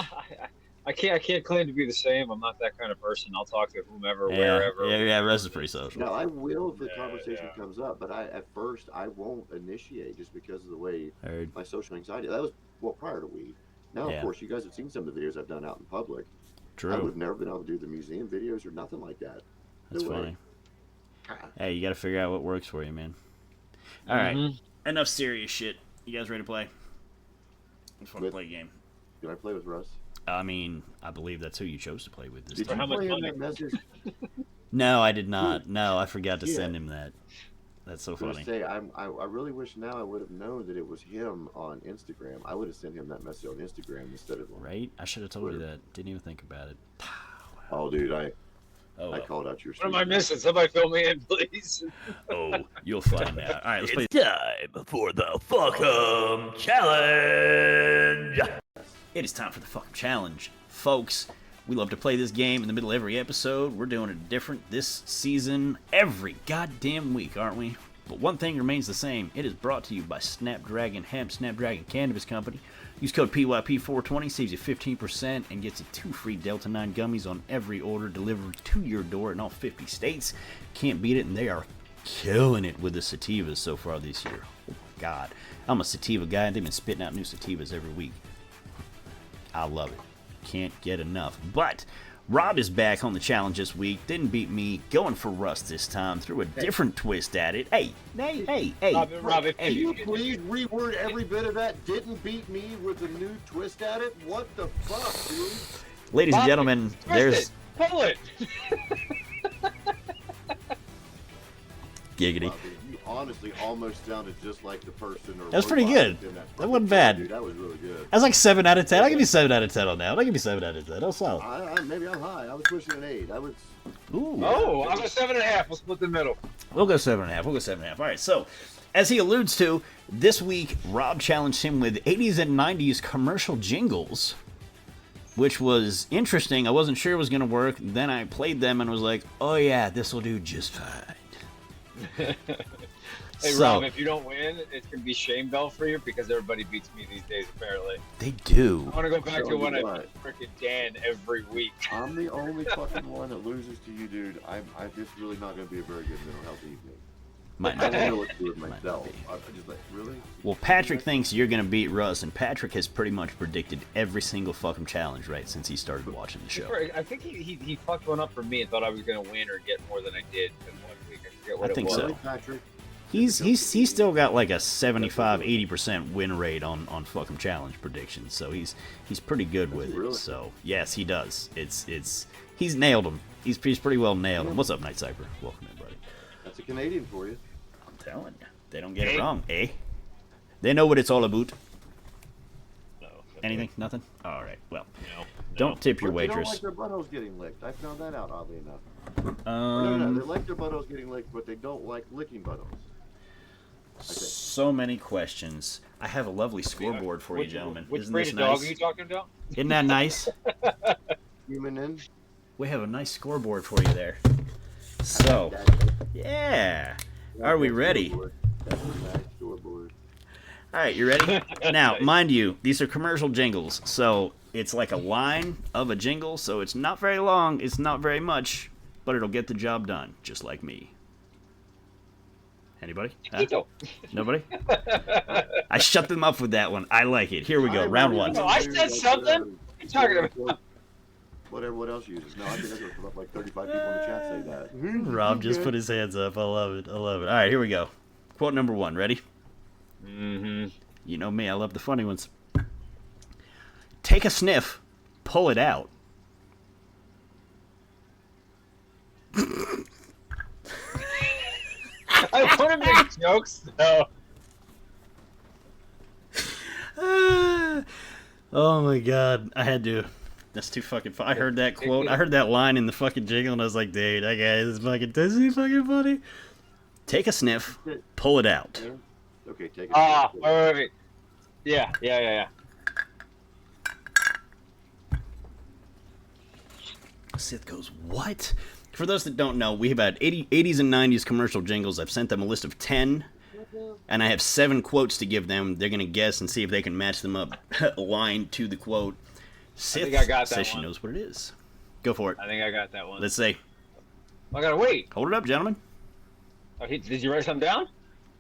I can't claim to be the same. I'm not that kind of person. I'll talk to whomever, wherever. Yeah, Russ is pretty social. No, I will if the conversation comes up, but at first I won't initiate just because of the way my social anxiety. That was prior to weed. Now, of course, you guys have seen some of the videos I've done out in public. True. I would have never been able to do the museum videos or nothing like that. That's funny. Hey, you got to figure out what works for you, man. All right, enough serious shit. You guys ready to play? I just want to play a game. Can I play with Russ? I mean, I believe that's who you chose to play with this time. Did you play that message? No, I did not. No, I forgot to send him that. That's so funny. I really wish now I would have known that it was him on Instagram. I would have sent him that message on Instagram instead of on Right? I should have told you that. Didn't even think about it. Oh, dude, I called out your. What am I missing? Somebody fill me in, please. Oh, you'll find out. All right, let's play. Time for the Fuck 'em Challenge. It is time for the Fuck 'em Challenge, folks. We love to play this game in the middle of every episode. We're doing it different this season every goddamn week, aren't we? But one thing remains the same. It is brought to you by Snapdragon Hemp, Snapdragon Cannabis Company. Use code PYP420, saves you 15%, and gets you 2 free Delta 9 gummies on every order delivered to your door in all 50 states. Can't beat it, and they are killing it with the sativas so far this year. Oh my god. I'm a sativa guy, and they've been spitting out new sativas every week. I love it. Can't get enough. But Rob is back on the challenge this week. Didn't beat me. Going for Russ this time. Threw a different twist at it. Hey. Rob, Can you please reword every bit of that? Didn't beat me with a new twist at it? What the fuck, dude? Ladies and gentlemen, there's... Pull it! Giggity. You honestly almost sounded just like the person. Or that was pretty good. That wasn't bad. Dude, that was really good. That was like 7 out of 10. I'll give you 7 out of 10 on that. I'll give you 7 out of 10. That was solid. Maybe I'm high. I was pushing an 8. I was. Ooh. Oh, I'm a 7.5. We'll split the middle. We'll go 7.5. We'll go 7.5. All right, so as he alludes to, this week Rob challenged him with 80s and 90s commercial jingles, which was interesting. I wasn't sure it was going to work. Then I played them and was like, oh yeah, this will do just fine. Hey, Rob, if you don't win, it's going to be shame bell for you because everybody beats me these days, apparently. They do. I want to go back to when I freaking Dan every week. I'm the only fucking one that loses to you, dude. I'm just really not going to be a very good mental health evening. Might I not don't know be. what to do with myself. I'm just like, really? Well, Patrick thinks you're going to beat Russ, and Patrick has pretty much predicted every single fucking challenge, right, since he started watching the show. I think he fucked one up for me and thought I was going to win or get more than I did in 1 week. I forget what I think it was. so. Really, Patrick? He's still got like a 75-80% win rate on fucking challenge predictions, so he's pretty good with it. Really? So yes, he does. He's nailed him. He's pretty well nailed him. What's up, Night Cypher? Welcome in, buddy. That's a Canadian for you. I'm telling you, they don't get it wrong, eh? They know what it's all about. No. Anything? Nothing? All right. Well, No. don't tip your But they waitress. don't like their buttholes getting licked. I found that out, oddly enough. No, they like their buttholes getting licked, but they don't like licking buttholes. So many questions. I have a lovely scoreboard for you, gentlemen. Which Isn't breed this of dog nice? are you talking about? Isn't that nice? Human in. We have a nice scoreboard for you there. So, yeah. Are we ready? That's a nice scoreboard. All right, you ready? Now, mind you, these are commercial jingles, so it's like a line of a jingle, so it's not very long, it's not very much, but it'll get the job done, just like me. Anybody? Huh? Nobody? I shut them up with that one. I like it. Here we go. Round one. I said something. What are you talking about? What everyone else uses. No, I think that's going to come up like 35 people in the chat say that. Rob just put his hands up. I love it. I love it. All right, here we go. Quote number 1. Ready? Mm-hmm. You know me. I love the funny ones. Take a sniff. Pull it out. I want to make jokes, though. Oh my god. I had to. That's too fucking funny. I heard that quote. I heard that line in the fucking jingle, and I was like, dude, that guy is fucking, isn't he fucking funny? Take a sniff. Pull it out. Okay, take it. Wait. Yeah. Sith goes, what? For those that don't know, we have had 80s and 90s commercial jingles. I've sent them a list of 10, and I have 7 quotes to give them. They're going to guess and see if they can match them up line to the quote. Sith think I got that says she one. knows what it is. Go for it. I think I got that one. Let's say, I gotta wait. hold it up, gentlemen. Oh, did you write something down?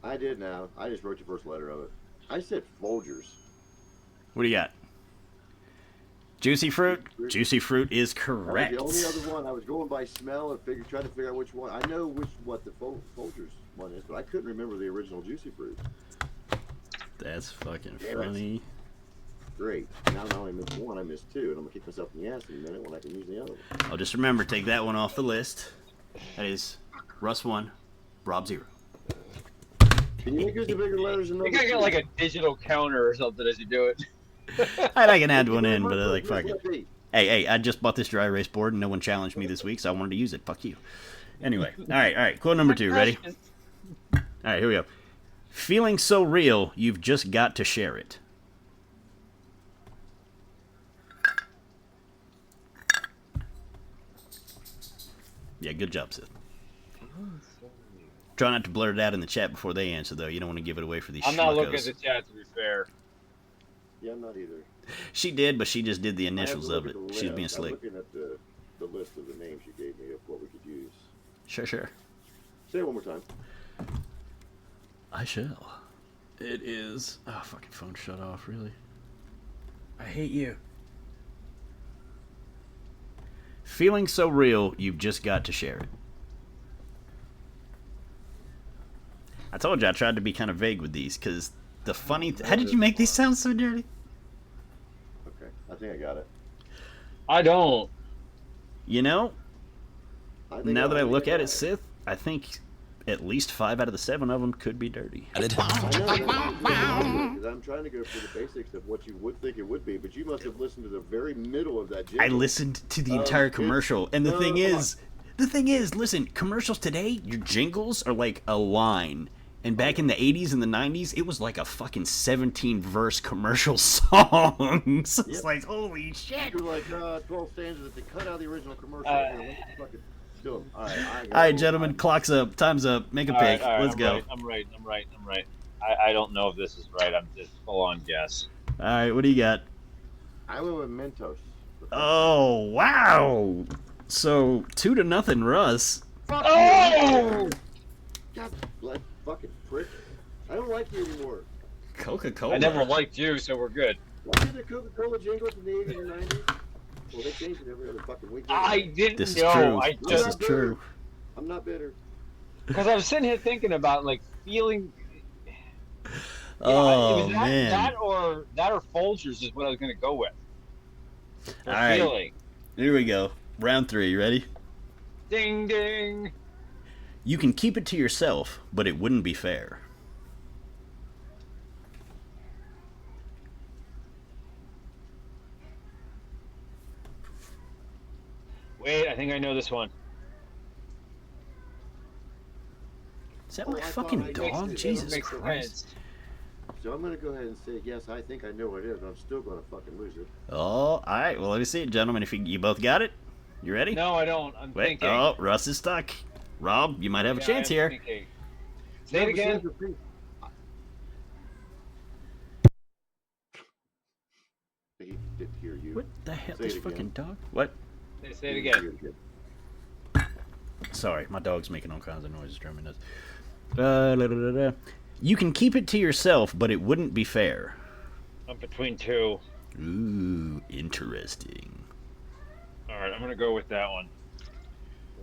I did now. I just wrote the first letter of it. I said Folgers. What do you got? Juicy fruit? Juicy fruit is correct. The only other one, I was going by smell and trying to figure out which one. I know what the Folgers one is, but I couldn't remember the original Juicy Fruit. That's fucking funny. Great. Now not only missed one, I missed 2, and I'm going to kick myself in the ass in a minute when I can use the other one. Oh, just remember, take that one off the list. That is Russ 1, Rob 0. Can you make us the bigger letters than You those? gotta get like a digital counter or something as you do it. I can add one in, but I like, fuck it. Hey, I just bought this dry erase board, and no one challenged me this week, so I wanted to use it. Fuck you. Anyway, all right. Quote number 2, ready? All right, here we go. Feeling so real, you've just got to share it. Yeah, good job, Sith. Try not to blurt it out in the chat before they answer, though. You don't want to give it away for these I'm not looking at schmuckos. the chat, to be fair. Yeah, I'm not either. She did, but she just did the I have to initials look of at it. the She's list. being I'm slick. looking at the list of the names you gave me of what we could use. Sure. Say it one more time. I shall. It is... Oh, fucking phone shut off, really? I hate you. Feeling so real, you've just got to share it. I told you I tried to be kind of vague with these, because the funny... How did you make these sound so dirty? Okay, I think I got it. I don't. You know, I think now that I look at got it, Sith, I think at least 5 out of the 7 of them could be dirty. I know, because I'm trying to go for the basics of what you would think it would be, but you must have listened to the very middle of that jingle. I listened to the entire commercial, and the thing is, listen, commercials today, your jingles are like a line. And back in the 80's and the 90's, it was like a fucking 17-verse commercial song. So it's like, holy shit. You're like 12 stanzas that they cut out of the original commercial. Let's fucking do 'em. All right, gentlemen, clock's up. Time's up. Make a pick. All right, Let's go. I'm right. I don't know if this is right. I'm just full on guess. All right, what do you got? I went with Mentos. Oh, wow. So, 2-0, Russ. Oh! God, like fucking prick. I don't like you anymore. Coca-Cola. I never liked you, so we're good. Why did the Coca-Cola jingles in the 80s and 90s? Well, they changed it every other fucking week. I didn't This is know. true. I This just is true. I'm not bitter. because I was sitting here thinking about like feeling. Oh, it was man. that or Folgers is what I was gonna go with. For All right. feeling. Here we go. Round 3. You ready? Ding ding. You can keep it to yourself, but it wouldn't be fair. Wait, I think I know this one. Is that Oh, my I fucking thought I dog? mixed it. Jesus Makes the Christ. So I'm gonna go ahead and say yes. I think I know what it is. I'm still gonna fucking lose it. Oh, all right. Well, let me see it, gentlemen. If you both got it, you ready? No, I don't. I'm Wait. thinking. Oh, Russ is stuck. Rob, you might have a Yeah, chance I'm here. thinking. Say it again. He didn't hear you. What the hell? Say This it fucking again. dog? What? Say it He again. didn't hear it Sorry, my dog's making all kinds of noises. Jeremy does. You can keep it to yourself, but it wouldn't be fair. I'm between two. Ooh, interesting. All right, I'm gonna go with that one.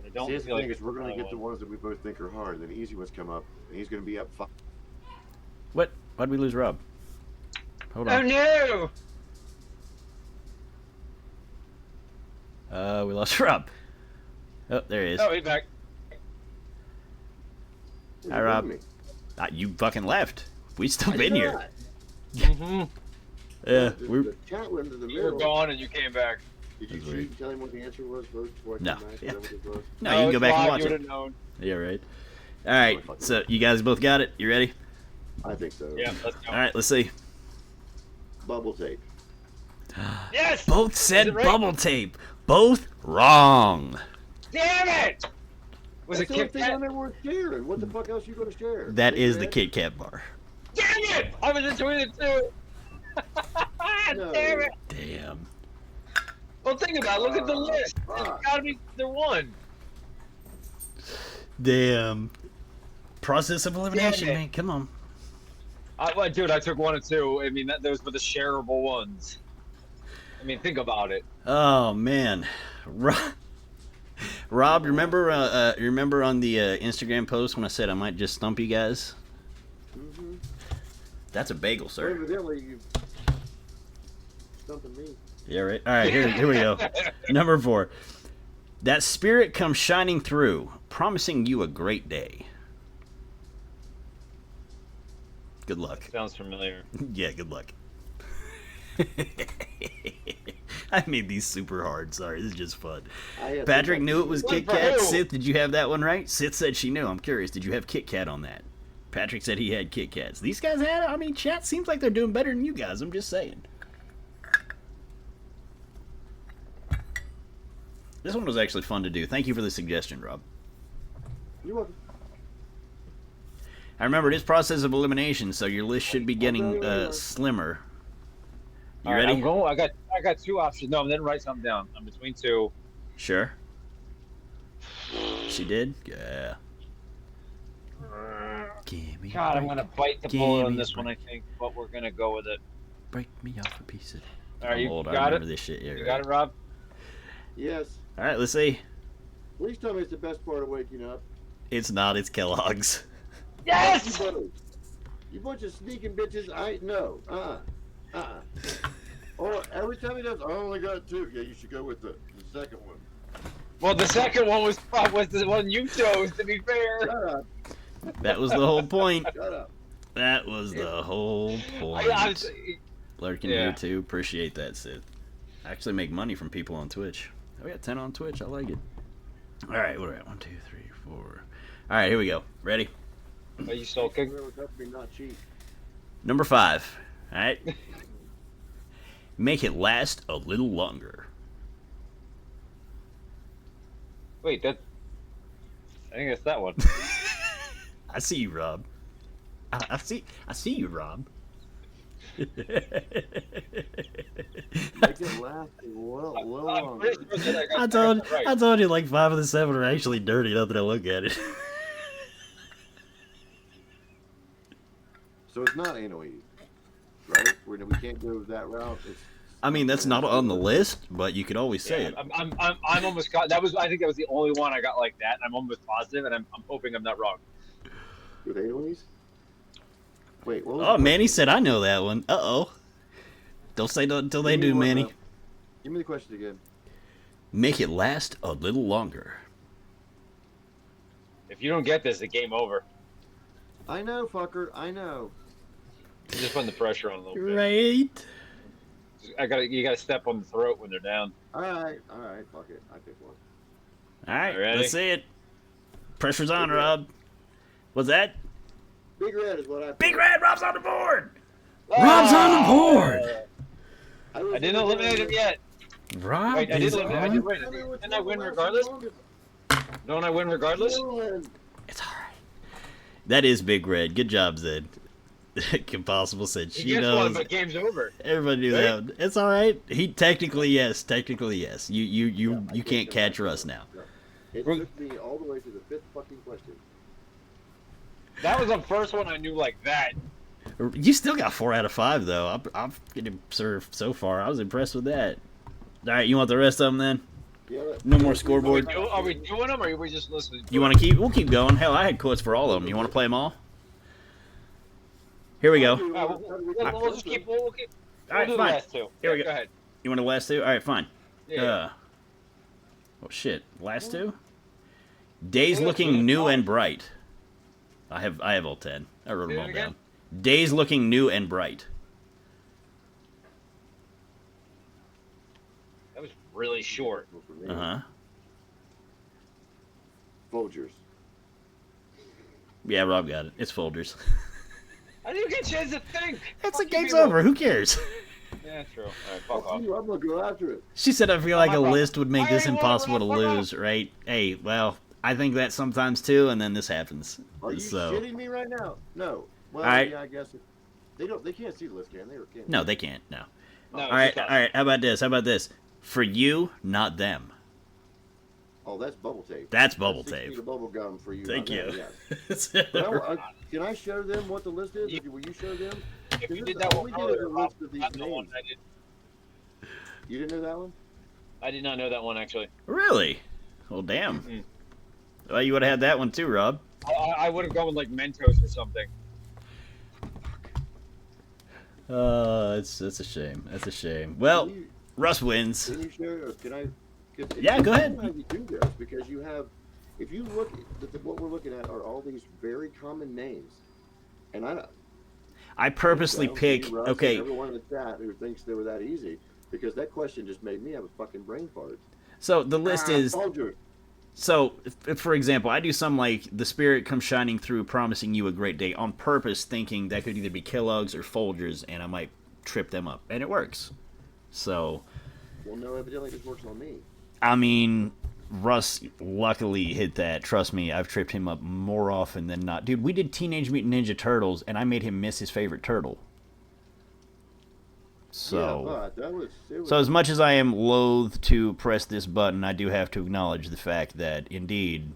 I don't See, the feel like thing is, we're gonna another get the one. ones that we both think are hard, and then the easy ones come up, and he's gonna be up 5. What? Why'd we lose Rob? Hold Oh on. no! We lost Rob. Oh, there he is. Oh, he's back. Hi, Rob. You fucking left. We still been here. Mm-hmm. Yeah, we're. The chat went to the You were middle. gone and you came back. Did you That's cheat right. and tell him what the answer was first before I No. came back? Is Yeah. that what it was? No, you can go it's back and live, watch you it. would've known. Yeah, right. All right, so you guys both got it. You ready? I think so. Yeah, let's go. All right, let's see. Bubble tape. Yes! Both said Is it right? bubble tape. Both wrong. Damn it! Was That's it the only Kit thing I Kat? never worth sharing. What the fuck else you gonna share? That is the Kit Kit Kat bar. Damn it! I was between the two. No. Damn it! Damn. Well, think about it. Look at the list. fuck. It's gotta be the one. Damn. Process of elimination, Damn it. man. Come on. Dude, I took 1 and 2. I mean, those were the shareable ones. I mean, think about it. Oh man, Rob, remember on the Instagram post when I said I might just stump you guys? Mm-hmm. That's a bagel, sir. Evidently, you stumping me. Yeah, right. All right, here we go. Number 4. That spirit comes shining through, promising you a great day. Good luck. Sounds familiar. Yeah, good luck. I made these super hard. Sorry, this is just fun. Patrick knew it was Kit Kat. Sith, did you have that one right? Sith said she knew. I'm curious. Did you have Kit Kat on that? Patrick said he had Kit Kats. These guys had. I mean, chat seems like they're doing better than you guys. I'm just saying. This one was actually fun to do. Thank you for the suggestion, Rob. You're welcome. I remember it is process of elimination, so your list should be getting slimmer. You All right, ready? I'm going. I got two options. No, I'm gonna write something down. I'm between two. Sure. She did? Yeah. Gimme, God, I'm gonna bite the bullet on this one, I break. think, but we're gonna go with it. Break me off a piece of it. All right, I'm you old, I got remember it? this shit. Yeah, You right. got it, Rob? Yes. All right, let's see. Please tell me it's the best part of waking up. It's not. It's Kellogg's. Yes! You bunch of sneaking bitches. I know. Or every time he does, I only got two. Yeah, you should go with the second one. Well, the second one was the one you chose, to be fair. Shut up. That was the whole point. Shut up. That was the whole point. Lurking Yeah. here too. Appreciate that, Sith. I actually make money from people on Twitch. We got 10 on Twitch. I like it. All right, what are we at? 1, 2, 3, 4. All right, here we go. Ready? Are you sulking? Whoever's up to be not cheap. Number 5. All right. Make it last a little longer. Wait, I think that's that one. I see you, Rob. I see you, Rob. Make it last a little I'm longer. pretty sure that I got told that right. I told you like 5 of the 7 are actually dirty. Now that I look at it. So it's not anal ease, right? We can't go that route. I mean, that's not on the list, but you could always say it. I'm almost got that was. I think that was the only one I got like that. I'm almost positive, and I'm hoping I'm not wrong. With anal ease? Wait, what was Oh, the Manny question? said I know that one. Uh-oh. Don't say no until they Give me do, one, Manny. Give me the question again. Make it last a little longer. If you don't get this, the game over. I know, fucker. I know. You're just putting the pressure on a little bit. Right. You gotta step on the throat when they're down. All right. Fuck it. I pick one. All right, Ready? let's see it. Pressure's on, Big Red. Rob. What's that? Big Red is what I. Big pick. Red, Rob's on the board. Rob's on the board. was I didn't gonna eliminate go him yet. Rob Wait, I is did eliminate. I on. did win. Tell me which Didn't I one win lasted regardless? longest. Don't I win regardless? Dylan. It's all right. That is Big Red. Good job, Zed. Impossible said He she gets knows. one, but game's over. Everybody knew Right? that. It's all right. He technically yes. You can't catch Russ now. It took me all the way to the 5th fucking question. That was the first one I knew like that. You still got 4 out of 5 though. I'm getting served so far. I was impressed with that. All right, you want the rest of them then? Yeah, No more scoreboard. Are we doing them, or are we just listening? You want to keep? We'll keep going. Hell, I had quotes for all of them. You want to play them all? Here we go. We'll just keep. We'll All right, do the fine. last two. Here we Yeah, go. Go ahead. You want the last 2? All right, fine. Yeah. Oh shit, last 2. Days Yeah, looking yeah. new and bright. I have all 10. I wrote Say them that all again? down. Days looking new and bright. That was really short. Uh huh. Folgers. Yeah, Rob got it. It's Folders. I didn't get a chance to think. It's Fuck the you game's people. over. Who cares? Yeah, true. All right, fuck Fuck off. you, I'm gonna go after it. She said, I feel like my a Rob. list would make I this ain't want impossible to Rob, fuck off. lose, right? Hey, well, I think that sometimes too, and then this happens. Are you So, shitting me right now? No. Well, All right. yeah, I guess they can't see the list, can they? Or can no, they can't. No. No, All right, it's all not. right. How about this? For you, not them. Oh, that's bubble tape. That's bubble 6 tape. feet of bubble gum for you. Thank I know, you. yes. But can I show them what the list is? Will you show them? If you This did is that all one we did earlier, is a Rob, list of these not the one names. I did. You didn't know that one? I did not know that one actually. Really? Well, damn. Mm-mm. Well, you would have had that one too, Rob. I would have gone with like Mentos or something. It's a shame. That's a shame. Well, Can you, Russ wins. can you show? Or can I? Yeah, go ahead. How you do this? Because you have, if you look at what we're looking at are all these very common names, and I purposely Well, pick. you, Russ, Okay, and everyone in the chat who thinks they were that easy, because that question just made me have a fucking brain fart. so the list is. Folgers. So, if, for example, I do something like the spirit comes shining through, promising you a great day on purpose, thinking that could either be Kellogg's or Folgers, and I might trip them up, and it works. So, Well, no, evidently this works on me. I mean, Russ luckily hit that. Trust me, I've tripped him up more often than not. Dude, we did Teenage Mutant Ninja Turtles, and I made him miss his favorite turtle. So, so as much as I am loath to press this button, I do have to acknowledge the fact that, indeed,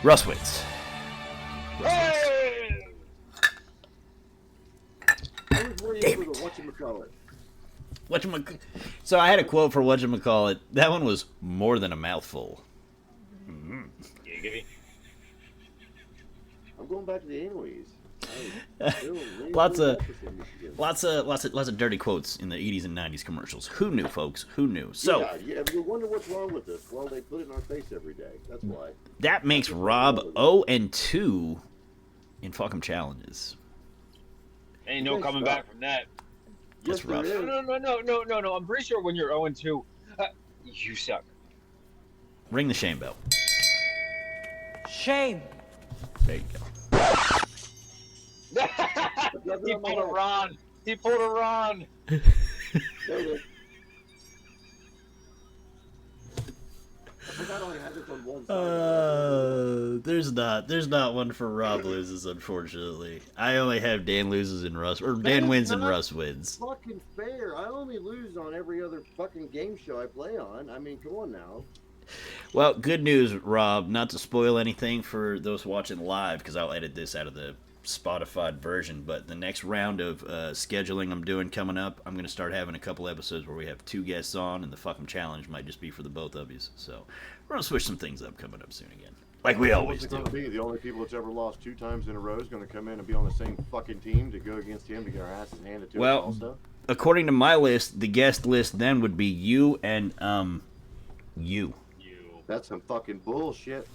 Russ wins. Hey! Damn it. So I had a quote for whatchamacallit. That one was more than a mouthful. I'm going back to the 80's. Lots of dirty quotes in the 80's and 90's commercials. Who knew, folks? Who knew? So yeah, we wonder what's wrong with this. Well, they put it in our face every day. That's why. That makes Rob 0-2 in fuck 'em challenges. Ain't no coming back from that. That's rough. No. I'm pretty sure when you're 0-2, you suck. Ring the shame bell. Shame. There you go. He pulled a Ron. He pulled a Ron. There's not one for Rob loses, unfortunately. I only have Dan loses and Russ, or Dan wins and Russ wins. Fucking fair. I only lose on every other fucking game show I play on. I mean, come on now. Well, good news, Rob. Not to spoil anything for those watching live, because I'll edit this out of the Spotify version, but the next round of scheduling I'm doing coming up, I'm going to start having a couple episodes where we have 2 guests on, and the fucking challenge might just be for the both of you. So we're going to switch some things up coming up soon again. Like we always do. The only people that's ever lost 2 times in a row is going to come in and be on the same fucking team to go against him to get our asses handed to us also? According to my list, the guest list then would be you and, you. That's some fucking bullshit.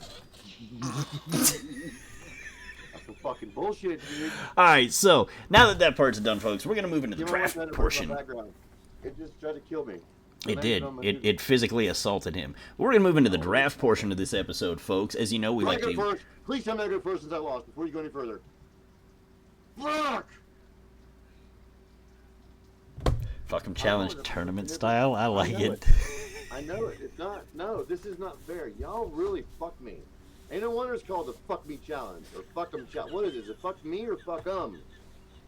Fucking bullshit, dude. Alright, so now that part's done, folks, we're gonna move into the draft portion. It just tried to kill me. It did. It physically assaulted him. We're gonna move into the draft portion of this episode, folks. As you know, we like to. First. Please tell me I go first since I lost before you go any further. Fuck 'em challenge tournament style. I like it. I know it. It's not. No, this is not fair. Y'all really fuck me. Ain't no wonder it's called the fuck me challenge or fuck 'em challenge. What is it? Is it fuck me or fuck 'em?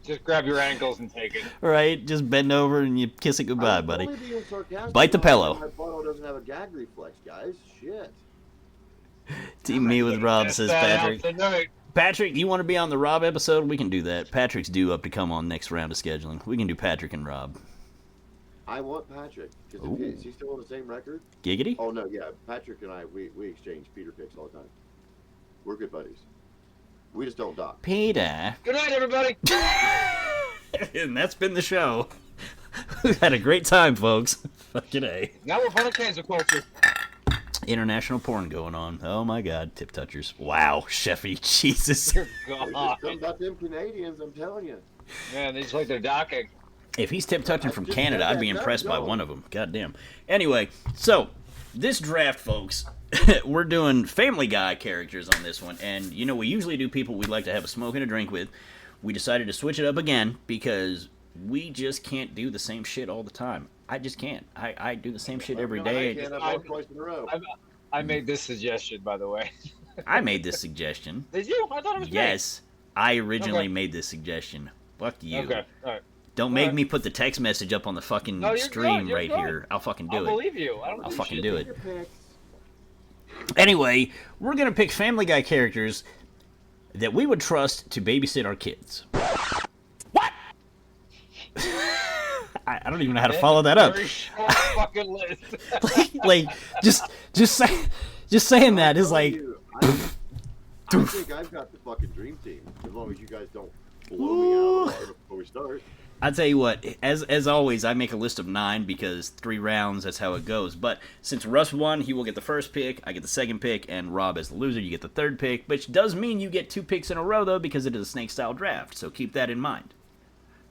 Just grab your ankles and take it. Right, just bend over and you kiss it goodbye, buddy. Bite the pillow. My bottle doesn't have a gag reflex, guys. Shit. Team me with Rob, says Patrick. Patrick, you want to be on the Rob episode? We can do that. Patrick's due up to come on next round of scheduling. We can do Patrick and Rob. I want Patrick. Is he still on the same record? Giggity? Oh, no, yeah. Patrick and I, we exchange Peter picks all the time. We're good buddies. We just don't dock. Peter. Good night, everybody. And that's been the show. We've had a great time, folks. Fucking A. Now we're part of cancel culture. International porn going on. Oh my god, tip touchers. Wow, Sheffy, Jesus. Dear God. Something about them Canadians, I'm telling you. Man, they just like their docking. If he's tip touching from Canada, I'd be impressed by one of them. God damn. Anyway, so this draft, folks, we're doing Family Guy characters on this one, and you know we usually do people we'd like to have a smoke and a drink with. We decided to switch it up again because we just can't do the same shit all the time. I just can't. I do the same shit every day. I made this suggestion, by the way. I made this suggestion. Did you? I thought it was Yes, I originally made this suggestion. Fuck you. Okay, all right. Don't make me put the text message up on the fucking stream right here. I'll fucking do it. I believe you. I'll fucking do it. Anyway, we're going to pick Family Guy characters that we would trust to babysit our kids. What? I don't even know how to follow that up. Very short fucking list. like just saying that is like. I think I've got the fucking dream team. As long as you guys don't blow me out of the water before we start. I'll tell you what, as always, I make a list of 9 because 3 rounds, that's how it goes. But since Russ won, he will get the first pick, I get the second pick, and Rob, as the loser, you get the third pick. Which does mean you get 2 picks in a row, though, because it is a snake-style draft. So keep that in mind.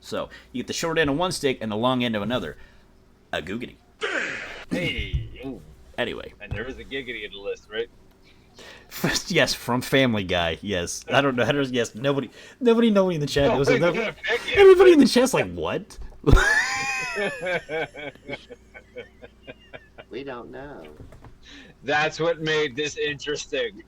So you get the short end of one stick and the long end of another. A googity. Hey. Ooh. Anyway. And there is a giggity in the list, right? Yes, from Family Guy. Yes, I don't know. Yes, nobody in the chat knows. Everybody in the chat's like, what? We don't know. That's what made this interesting.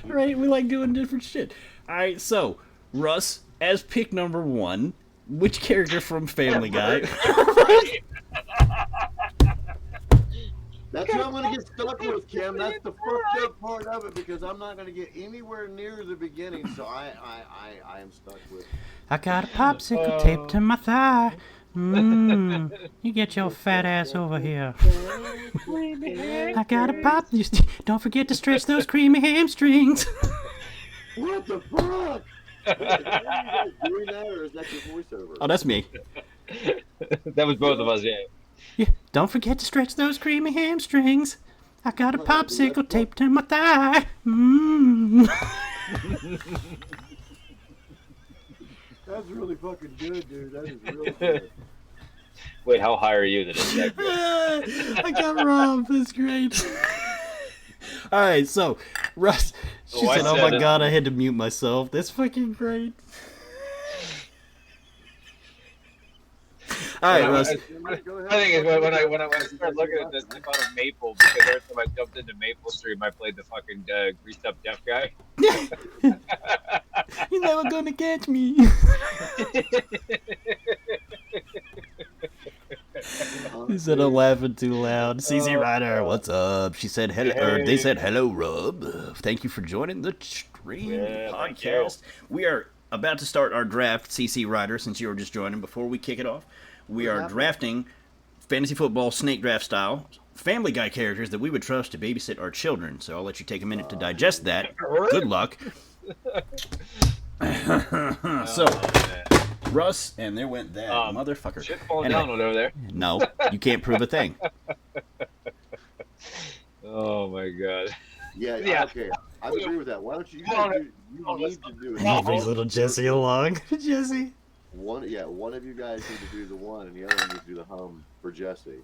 Right? We like doing different shit. All right, so Russ, as pick number 1, which character from Family Guy? That's what I'm gonna get stuck with, Kim. That's the fucked up part of it because I'm not gonna get anywhere near the beginning. So I am stuck with. I got a popsicle taped to my thigh. You get your fat ass over here. I got a pop. Don't forget to stretch those creamy hamstrings. What the fuck? Are you guys doing that, or is that your voiceover? Oh, that's me. That was both of us, yeah. Yeah, don't forget to stretch those creamy hamstrings. I got a popsicle taped to my thigh. That's really fucking good, dude. That is really good. Wait, how high are you? That is that good? I got Rob. That's great. All right, so Russ, she said, "Oh my god, I had to mute myself." That's fucking great. All right, Russ. I think is when I started looking at this, I thought of Maple because every time I jumped into Maple Stream, I played the fucking greased up deaf guy. You're never gonna catch me. He said I'm laughing too loud. CC Ryder, what's up? She said hello. Or they said hello, Rob. Thank you for joining the stream podcast. We are about to start our draft, CC Ryder. Since you were just joining, before we kick it off, we are drafting fantasy football snake draft style Family Guy characters that we would trust to babysit our children. So I'll let you take a minute to digest that. Good luck. So. Russ, and there went that motherfucker. Shit falling down over there. No, you can't prove a thing. Oh my god. Yeah. Okay. I agree with that. Why don't you? You need to do it. Brings little Jesse along. Jesse. One of you guys need to do the one, and the other one needs to do the hum for Jesse.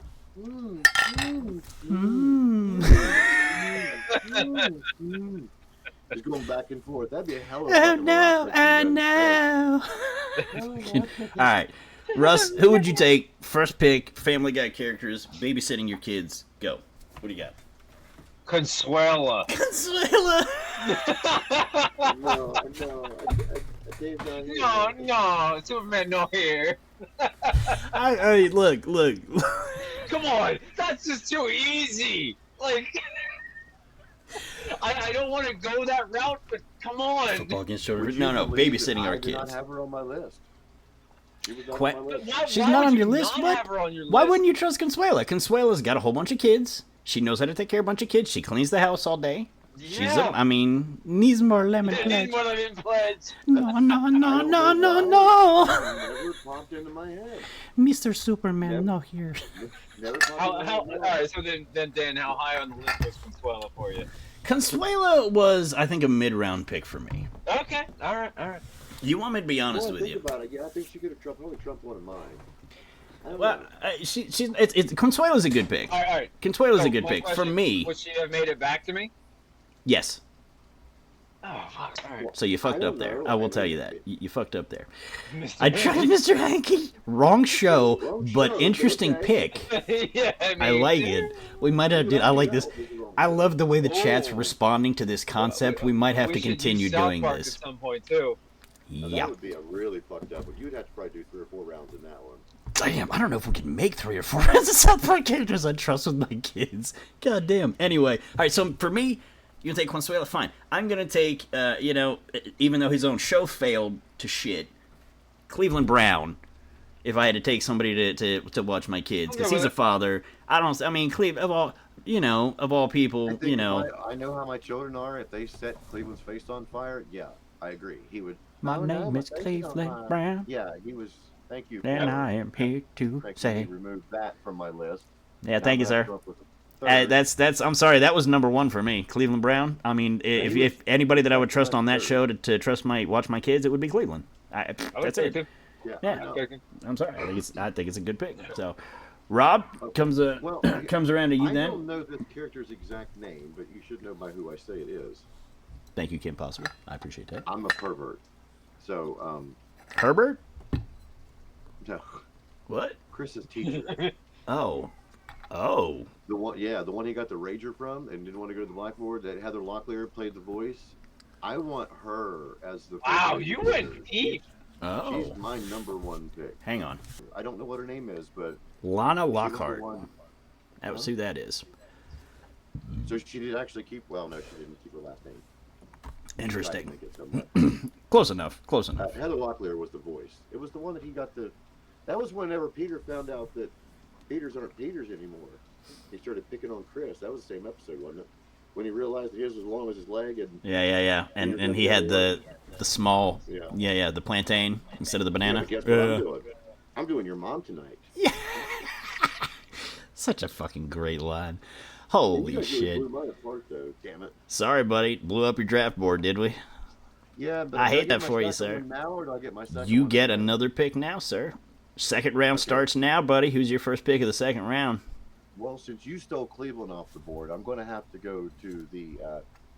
Just going back and forth. That'd be a hell of a Oh no, I know. All right, Russ, who would you take? First pick, Family Guy characters, babysitting your kids. Go. What do you got? Consuela. No, Dave's not here. No, Superman no here. I look. Come on, that's just too easy. Like, I don't want to go that route, but come on. Football against children. No, babysitting our I did not kids. have her on my list. She was not Quite- on my list. She's Why not would on you your list. not What? have her on your Why list? wouldn't you trust Consuela? Consuela's got a whole bunch of kids. She knows how to take care of a bunch of kids. She cleans the house all day. Yeah. Needs more lemon Need pledge. more lemon pledge. No. Never popped into my head. Mr. Superman, no here. Never popped All into my head. right, so then Dan, how high on the list was Consuela for you? Consuela was, I think, a mid-round pick for me. Okay, all right. You want me to be honest with Think you? about it. Yeah, I think she could have trumped one of mine. I don't Well, know. Consuela's a good pick. All right. Consuela's So, a good one pick for question, me. Would she have made it back to me? Yes. Oh, fuck. All right. So you fucked don't up there. know. I will tell you that. You fucked up there. Mr. I tried Mr. Hanky. Wrong show, Wrong but show, interesting okay. pick. Yeah, I like it. We might have. I like this. I love the way the chat's responding to this concept. We might have to continue doing this. At some point too. Now, Yeah. That would be a really fucked up one. You'd have to probably do 3 or 4 rounds in that one. Damn, I don't know if we can make 3 or 4 rounds of South Park characters I trust with my kids. God damn. Anyway, all right. So for me, you can take Consuela. Fine. I'm gonna take. Even though his own show failed to shit, Cleveland Brown. If I had to take somebody to watch my kids, because he's a father. I mean, of all people, I think I know how my children are. If they set Cleveland's face on fire, yeah, I agree. He would. My "Oh, no, name my is face on Cleveland fire." Brown. Yeah, he was. Thank you. And I am here to say. Remove that from my list. Yeah, thank you, Now sir. that's up with the third. That's. I'm sorry. That was number 1 for me, Cleveland Brown. I mean, if anybody that I would trust on that show to watch my kids, it would be Cleveland. That's it. Yeah. Yeah. I know. I'm sorry. I think it's a good pick. So, Rob comes around to you I then. don't know this character's exact name, but you should know by who I say it is. Thank you, Kim Possible. I appreciate that. I'm a pervert. So, Herbert? no, What? Chris's teacher. Oh. Oh. The one he got the Rager from and didn't want to go to the blackboard. That Heather Locklear played the voice. I want her as the. Wow, you went deep. Oh. She's my #1 pick. Hang on. I don't know what her name is, but Lana she was the Lockhart. one. That's who that is. So she did actually keep. Well, no, she didn't keep her last name. Interesting. Tried to make it Close enough. Close enough. Heather Locklear was the voice. It was the one that he got the. That was whenever Peter found out that Peters aren't Peters anymore. He started picking on Chris. That was the same episode, wasn't it? When he realized his was as long as his leg, and Yeah. And he had the small, the plantain instead of the banana. guess what I'm doing? I'm doing your mom tonight. Such a fucking great line. Holy You guys shit. really blew mine apart, though. Damn it. Sorry, buddy. Blew up your draft board, did we? Yeah, but I do hate get that my for you, second sir. one now, or do I get my second You one get now? another pick now, sir. Second round starts now, buddy. Who's your first pick of the second round? Well, since you stole Cleveland off the board, I'm going to have to go to the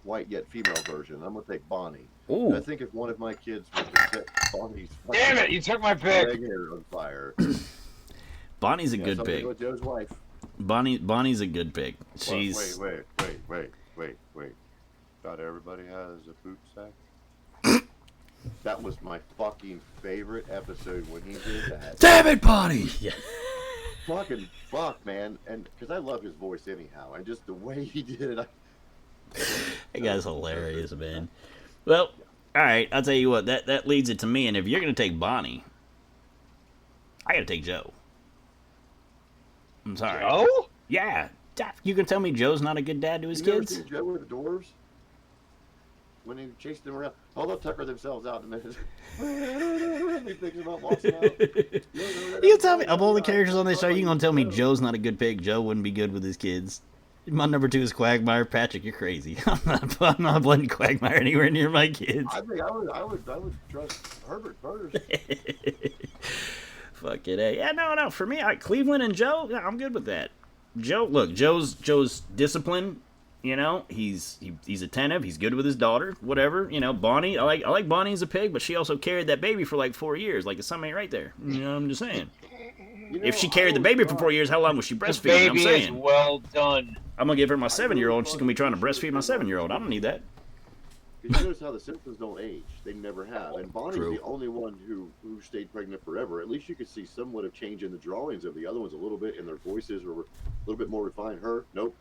white yet female version. I'm going to take Bonnie. Ooh. I think if one of my kids was to set Bonnie's Damn it, you took my pick. leg hair on fire. Bonnie's a Yeah, good so I'm gonna pick. go with Joe's wife. Bonnie's a good pick. She's Wait. Not everybody has a poop sack. That was my fucking favorite episode when he did that. Damn it, Bonnie! Yeah. Fucking fuck, man. And because I love his voice anyhow, and just the way he did it. That guy's hilarious, man. Well, all right. I'll tell you what. That leads it to me. And if you're gonna take Bonnie, I gotta take Joe. I'm sorry. Oh? Yeah. You can tell me Joe's not a good dad to his You ever kids? seen Joe with the dwarves? When he chased them around, oh, they'll tucker themselves out in a minute. He picks them up, walks them out. You can tell me of all the characters on this show, you gonna tell me Joe's not a good pick? Joe wouldn't be good with his kids. My #2 is Quagmire. Patrick, you're crazy. I'm not letting Quagmire anywhere near my kids. I think I would trust Herbert first. Fuck it, eh? Yeah, no. For me, Cleveland and Joe, yeah, I'm good with that. Joe, look, Joe's disciplined. You know, he's attentive. He's good with his daughter. Whatever. You know, Bonnie. I like Bonnie as a pig, but she also carried that baby for like 4 years. Like the sum ain't right there. You know, I'm just saying. You know, If she carried the baby for 4 years, how long was she The breastfeeding? I'm baby is saying. well done. I'm gonna give her my 7-year-old. She's gonna be trying to breastfeed my 7-year-old. I don't need that. Because you notice how the Simpsons don't age. They never have. And Bonnie's True. the only one who stayed pregnant forever. At least you could see somewhat of change in the drawings of the other ones a little bit, and their voices were a little bit more refined. Her, nope.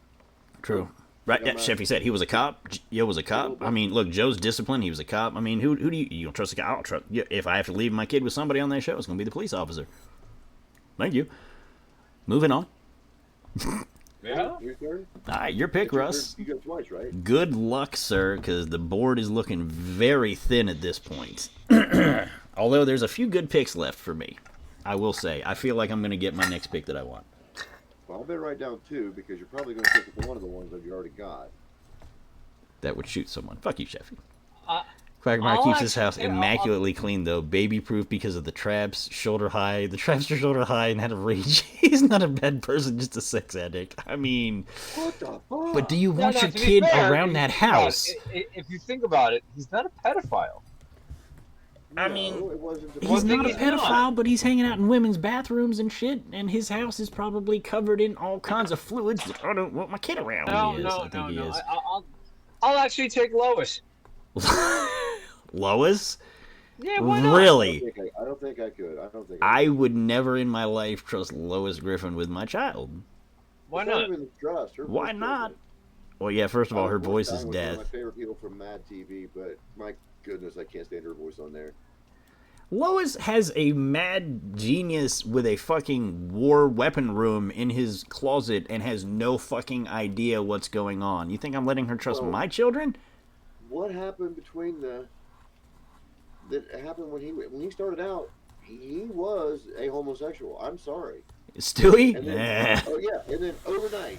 True. Right, yeah, Chef, he said he was a cop. Joe was a cop. I mean, look, Joe's disciplined. He was a cop. I mean, who do you don't trust a cop? I'll trust. Yeah, if I have to leave my kid with somebody on that show, it's gonna be the police officer. Thank you. Moving on. Yeah. Your turn? All right, your pick, It's your Russ. turn. You go twice, right? Good luck, sir, because the board is looking very thin at this point. Although there's a few good picks left for me, I will say. I feel like I'm gonna get my next pick that I want. Well, I better write down 2 because you're probably going to pick one of the ones that you already got. That would shoot someone. Fuck you, Sheffy. Uh, Quagmire I'll keeps his actually house say- I'll- immaculately clean, though. Baby-proof because of the traps, shoulder high. The traps are shoulder high and had a rage. He's not a bad person, just a sex addict. I mean, What the fuck? but do you No, want no, your to be kid fair, around if that you think about house? it, if you think about it, he's not a pedophile. I No, mean, it wasn't the He's One thing not a he's not. pedophile, but he's hanging out in women's bathrooms and shit, and his house is probably covered in all kinds of fluids that I don't want my kid around. No, He is. I think he is. I'll actually take Lois. Lois? Yeah, why not? Really? I don't think I could. I would never in my life trust Lois Griffin with my child. Why It's not? even the trust. Her Why voice not? does it. Well, yeah, first of all, her voice is One of death. my favorite people from Mad TV, but my goodness, I can't stand her voice on there. Lois has a mad genius with a fucking war weapon room in his closet and has no fucking idea what's going on. You think I'm letting her trust Well, my children? What happened between that happened when he started out? He was a homosexual. I'm sorry. Stewie? And then, Nah. oh yeah, and then overnight,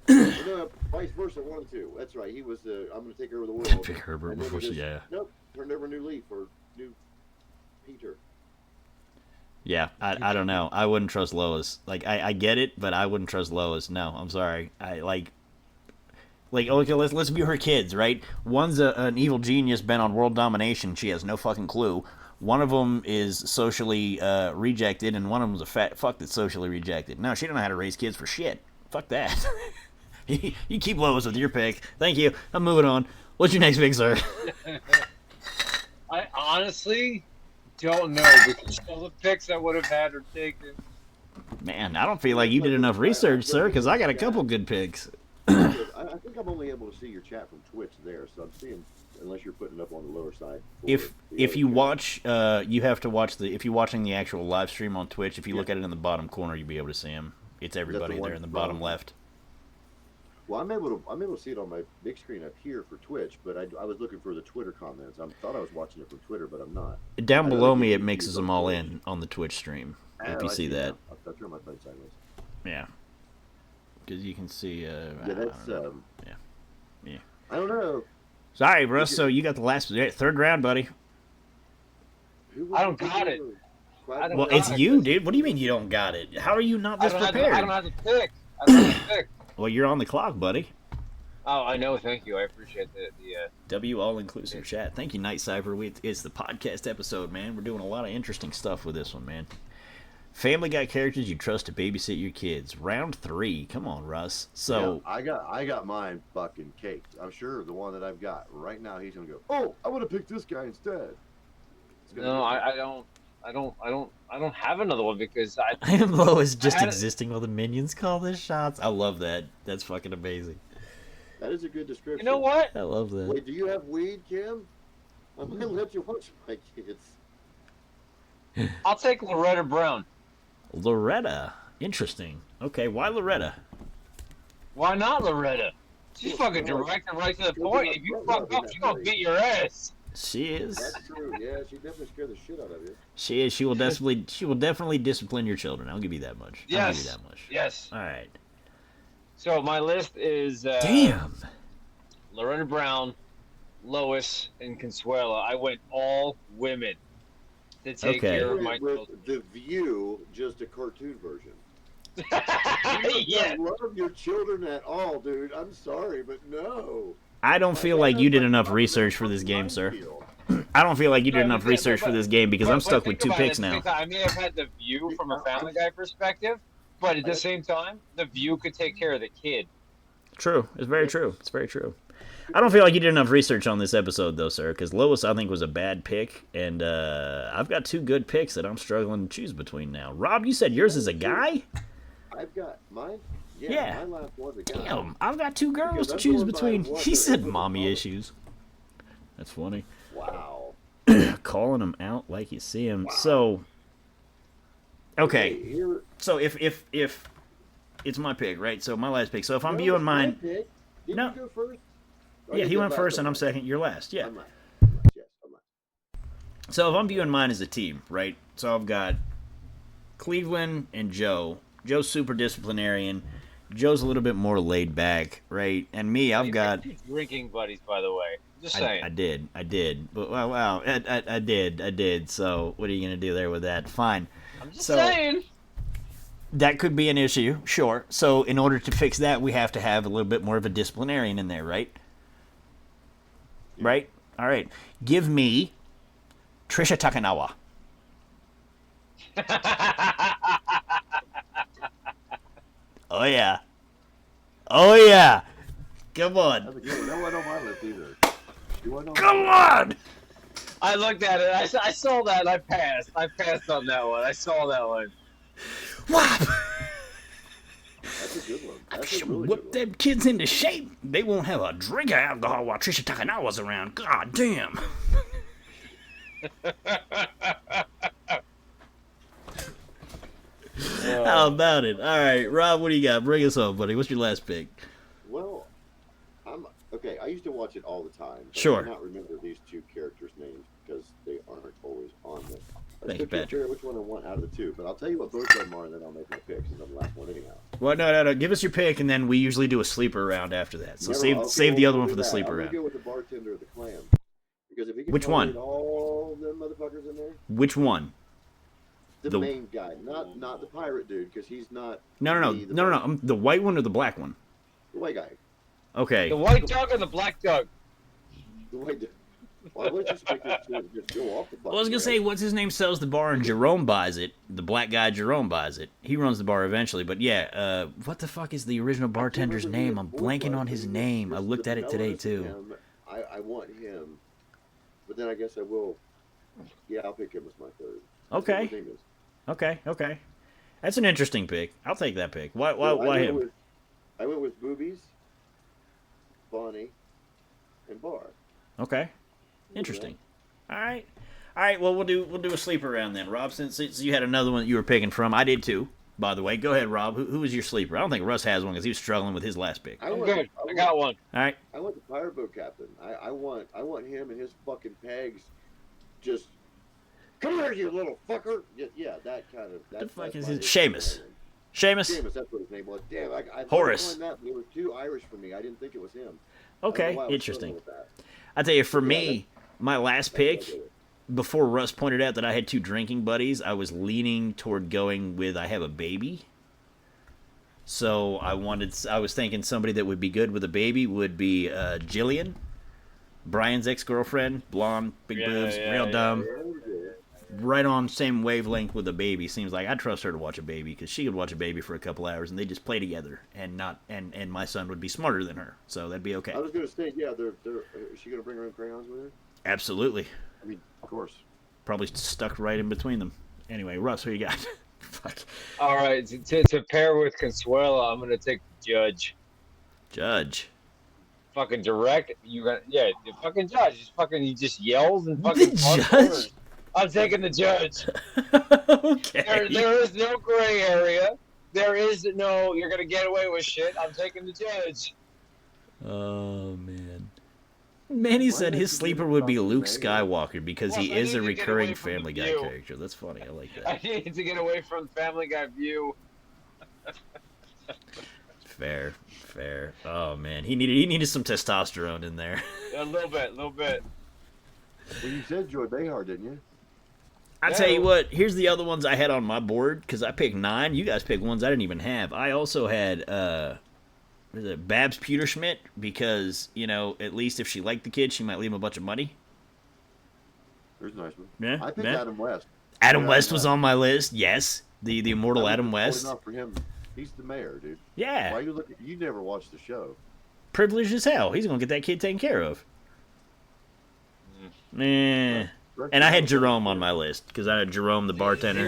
no, vice versa, 1 and 2. That's right. He was the I'm going to take over the world. Pick Herbert And then before he she, just, yeah. Nope, turned over a new leaf or new Peter. Yeah, I don't know. I wouldn't trust Lois. Like, I get it, but I wouldn't trust Lois. No, I'm sorry. Okay, let's view her kids, right? One's an evil genius bent on world domination. She has no fucking clue. One of them is socially rejected, and one of them's a fat fuck that's socially rejected. No, she don't know how to raise kids for shit. Fuck that. You keep Lois with your pick. Thank you. I'm moving on. What's your next pick, sir? I honestly don't know because all the picks I would have had are taken. Man, I don't feel like you did enough research, sir, because I got a couple good picks. I think I'm only able to see your chat from Twitch there, so I'm seeing, unless you're putting it up on the lower side. If you watch, you have to watch if you're watching the actual live stream on Twitch, if you look at it in the bottom corner, you'll be able to see them. It's everybody there in the bottom left. Well, I'm able to see it on my big screen up here for Twitch, but I was looking for the Twitter comments. I thought I was watching it from Twitter, but I'm not. Down below me, it mixes them all in on the Twitch stream. If you see that. I'll turn my phone sideways. Yeah. Because you can see. Yeah, that's. Yeah. I don't know. Sorry, Russ. So you got the last third round, buddy. I don't got it. Well, it's you, dude. What do you mean you don't got it? How are you not this prepared? I don't have to pick. I don't have to pick. Well, you're on the clock, buddy. Oh, I know. Thank you. I appreciate the W all-inclusive chat. Thank you, Night Cypher. It's the podcast episode, man. We're doing a lot of interesting stuff with this one, man. Family Guy characters you trust to babysit your kids. Round 3. Come on, Russ. So yeah, I got mine fucking caked. I'm sure the one that I've got right now, he's gonna go, oh, I want to pick this guy instead. No, I don't have another one because I am Lois just existing while the minions call the shots. I love that. That's fucking amazing. That is a good description. You know what? I love that. Wait, do you have weed, Kim? I might let you watch my kids. I'll take Loretta Brown. Loretta. Interesting. Okay, why Loretta? Why not Loretta? She's fucking direct and right to the point. If you fuck up, she's gonna beat your ass. She is. That's true. Yeah, she definitely scared the shit out of you. She is. She will definitely discipline your children. I'll give you that much. Yes. I'll give you that much. Yes. All right. So my list is Damn. Loretta Brown, Lois, and Consuela. I went all women to take care of my children. The View, just a cartoon version. Yeah. I love your children at all, dude. I'm sorry, but no. I don't feel like you did enough research for this game, sir. I don't feel like you did enough research for this game because I'm stuck with 2 picks now. I may have had the View from a Family Guy perspective, but at the same time, the View could take care of the kid. True. It's very true. It's very true. I don't feel like you did enough research on this episode, though, sir, because Lois, I think, was a bad pick, and I've got 2 good picks that I'm struggling to choose between now. Rob, you said yours is a guy? I've got mine. Yeah. My last one's a guy. Damn, I've got 2 girls to choose between. He said mommy issues. That's funny. Wow. Calling them out like you see them. Wow. So, okay. So if it's my pick, right? So my last pick. So if I'm viewing mine, Did you go first? Yeah, he went first, and I'm second. You're last. Yeah. I'm last. Yes, I'm last. So if I'm viewing mine as a team, right? So I've got Cleveland and Joe. Joe's super disciplinarian. Joe's a little bit more laid back, right? And me, I've got drinking buddies, by the way. Just saying. I did. But wow, I did. So what are you gonna do there with that? Fine. I'm just saying. That could be an issue, sure. So in order to fix that, we have to have a little bit more of a disciplinarian in there, right? Yeah. Right? All right. Give me Trisha Takanawa. Oh, yeah. Oh, yeah. Come on. That's a good one. That wasn't on my list either. Come on. I looked at it. I saw that. And I passed. I passed on that one. I saw that one. Whop. That's a good one. I should whip them kids into shape. They won't have a drink of alcohol while Trisha Takanawa's around. God damn. How about it? All right, Rob, what do you got? Bring us home, buddy. What's your last pick? Well, okay. I used to watch it all the time. Sure. I cannot remember these 2 characters' names because they aren't always on this. Thank you, Patrick. Which one I want out of the 2, but I'll tell you what both of them are, and then I'll make my pick since I'm the last one anyhow. Well, no. Give us your pick, and then we usually do a sleeper round after that. So save the other one for the sleeper round. I'm gonna go with the bartender of the clan because if he can Which one? All them motherfuckers in there. Which one? The main guy, not the pirate dude, because he's not. No. The white one or the black one? The white guy. Okay. The white dog or the black dog? The white dude. Well, let's just make this just go off the fucking Well, I was gonna rails. say, what's his name sells the bar and Jerome buys it. The black guy Jerome buys it. He runs the bar eventually. But yeah, what the fuck is the original bartender's name? I'm blanking on his name. I looked at it today too. I want him, but then I guess I will. Yeah, I'll pick him as my third. Okay. His name is. Okay. That's an interesting pick. I'll take that pick. Why I him? I went with Boobies, Bonnie, and Bar. Okay. Interesting. All right. Well, we'll do a sleeper round then, Rob. Since you had another one that you were picking from, I did too. By the way, go ahead, Rob. Who was your sleeper? I don't think Russ has one because he was struggling with his last pick. I'm good. I got one. All right. I want the pirate boat captain. I want him and his fucking pegs. Just come here, you little fucker. Yeah, that kind of. The fuck is my his Seamus? Seamus. Seamus, that's what his name was. Damn, I Horace. That, they were too Irish for me. I didn't think it was him. Okay, interesting. I tell you, for me, my last pick, before Russ pointed out that I had two drinking buddies, I was leaning toward going with I have a baby. So I was thinking somebody that would be good with a baby would be Jillian, Brian's ex-girlfriend, blonde, big boobs, real dumb. Right on same wavelength with a baby. Seems like I'd trust her to watch a baby because she could watch a baby for a couple hours and they just play together and my son would be smarter than her, so that'd be okay. I was gonna say, yeah, is she gonna bring her own crayons with her? Absolutely. I mean, of course. Probably stuck right in between them. Anyway, Russ, who you got? Fuck. All right, to pair with Consuela, I'm gonna take the judge. Judge. Fucking direct. The fucking judge. He just yells and fucking. The judge. I'm taking the judge. Okay. There is no gray area. There is no. You're gonna get away with shit. I'm taking the judge. Oh man. Manny said his sleeper would be Luke Skywalker because he is a recurring Family Guy character. That's funny. I like that. I need to get away from Family Guy view. Fair. Oh man, he needed some testosterone in there. A little bit. Well, you said Joy Behar, didn't you? I tell you what, here's the other ones I had on my board because I picked 9. You guys picked ones I didn't even have. I also had Babs Pewterschmidt because at least if she liked the kid, she might leave him a bunch of money. There's a nice one. Yeah, I picked yeah. Adam West. Adam West was on my list. Yes, the immortal Adam West. Enough for him. He's the mayor, dude. Yeah. Why you looking? You never watched the show. Privileged as hell. He's gonna get that kid taken care of. And I had Jerome on my list because I had Jerome the bartender.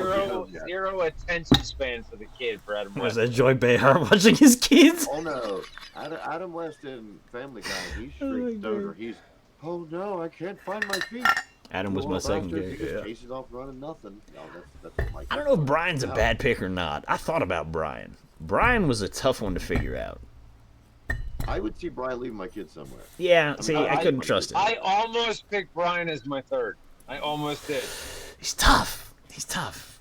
Zero attention span for the kid for Adam West. Was that Joy Behar watching his kids? Oh no, Adam West in Family Guy. He's shrieked over. He's no, I can't find my feet. Adam was my second He character. just chases off running nothing. No, that's like. I don't know if Brian's a bad pick or not. I thought about Brian. Brian was a tough one to figure out. I would see Brian leaving my kids somewhere. Yeah, I couldn't trust him. I almost picked Brian as my third. I almost did. He's tough. He's tough.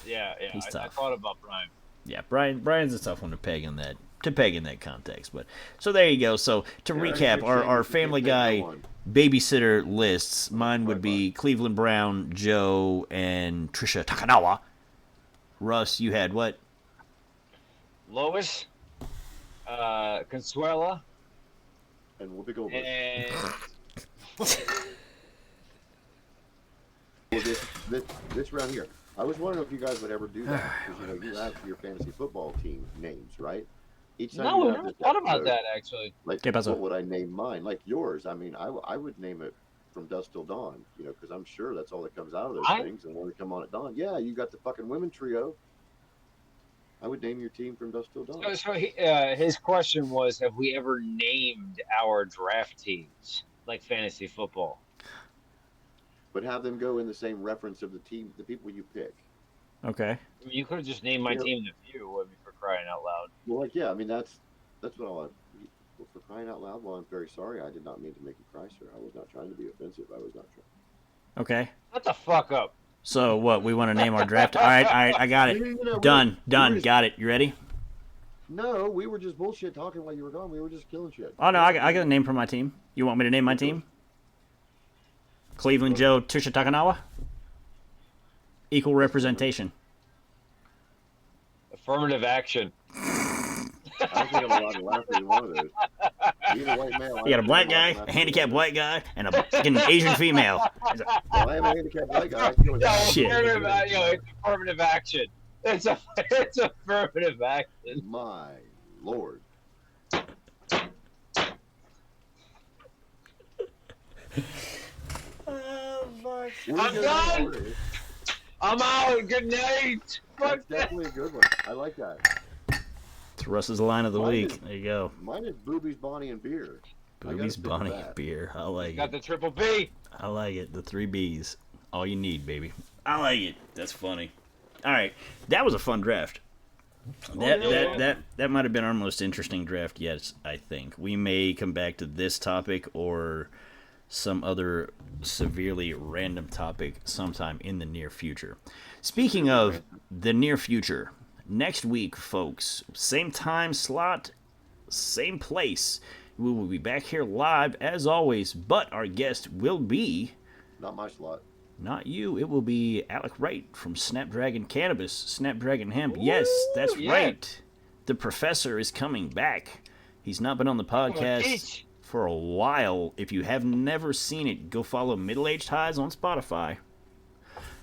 Yeah. He's tough. I thought about Brian. Yeah, Brian's a tough one to peg in that context. But so there you go. So to recap, our Family Guy babysitter lists. Mine would be Cleveland Brown, Joe, and Trisha Takanawa. Russ, you had what? Lois, Consuela, and Whoopi Goldberg. And Well, this round here, I was wondering if you guys would ever do that because you have your fantasy football team names, right? Each time no, you I have never this thought about episode, that actually. Like, what would I name mine? Like yours, I mean, I would name it From Dusk Till Dawn, because I'm sure that's all that comes out of those things, and when they come on at dawn, yeah, you got the fucking women trio. I would name your team From Dusk Till Dawn. So his question was, have we ever named our draft teams like fantasy football? But have them go in the same reference of the team, the people you pick. Okay. I mean, you could have just named my team The View. I mean, for crying out loud. Well, yeah, I mean that's what I want. Well, for crying out loud, well, I'm very sorry. I did not mean to make you cry, sir. I was not trying to be offensive. I was not trying. Okay. Shut the fuck up. So what? We want to name our draft. All right. I got it. Done. Got it. You ready? No, we were just bullshit talking while you were gone. We were just killing shit. Oh no, I got a name for my team. You want me to name my team? Cleveland Joe, Trisha Takanawa. Equal representation. Affirmative action. I don't think I'm allowed to laugh at either one of those. Being a white male, You got a black guy, a handicapped white guy, and a fucking Asian female. Well, I am a handicapped white guy. Shit. It's affirmative action. It's affirmative action. My lord. I'm done. I'm out. Good night. That's definitely a good one. I like that. It's Russ's line of the week. There you go. Mine is Boobies, Bonnie, and Beer. Boobies, Bonnie, and Beer. I like Got it. the triple B. I like it. The 3 B's. All you need, baby. I like it. That's funny. All right. That was a fun draft. That might have been our most interesting draft yet, I think. We may come back to this topic or some other severely random topic sometime in the near future. Speaking of the near future, next week, folks, same time slot, same place. We will be back here live as always, but our guest will be... Not my slot. Not you. It will be Alec Wright from Snapdragon Cannabis, Snapdragon Hemp. Yes, that's right. The professor is coming back. He's not been on the podcast for a while. If you have never seen it, go follow Middle Aged Highs on Spotify.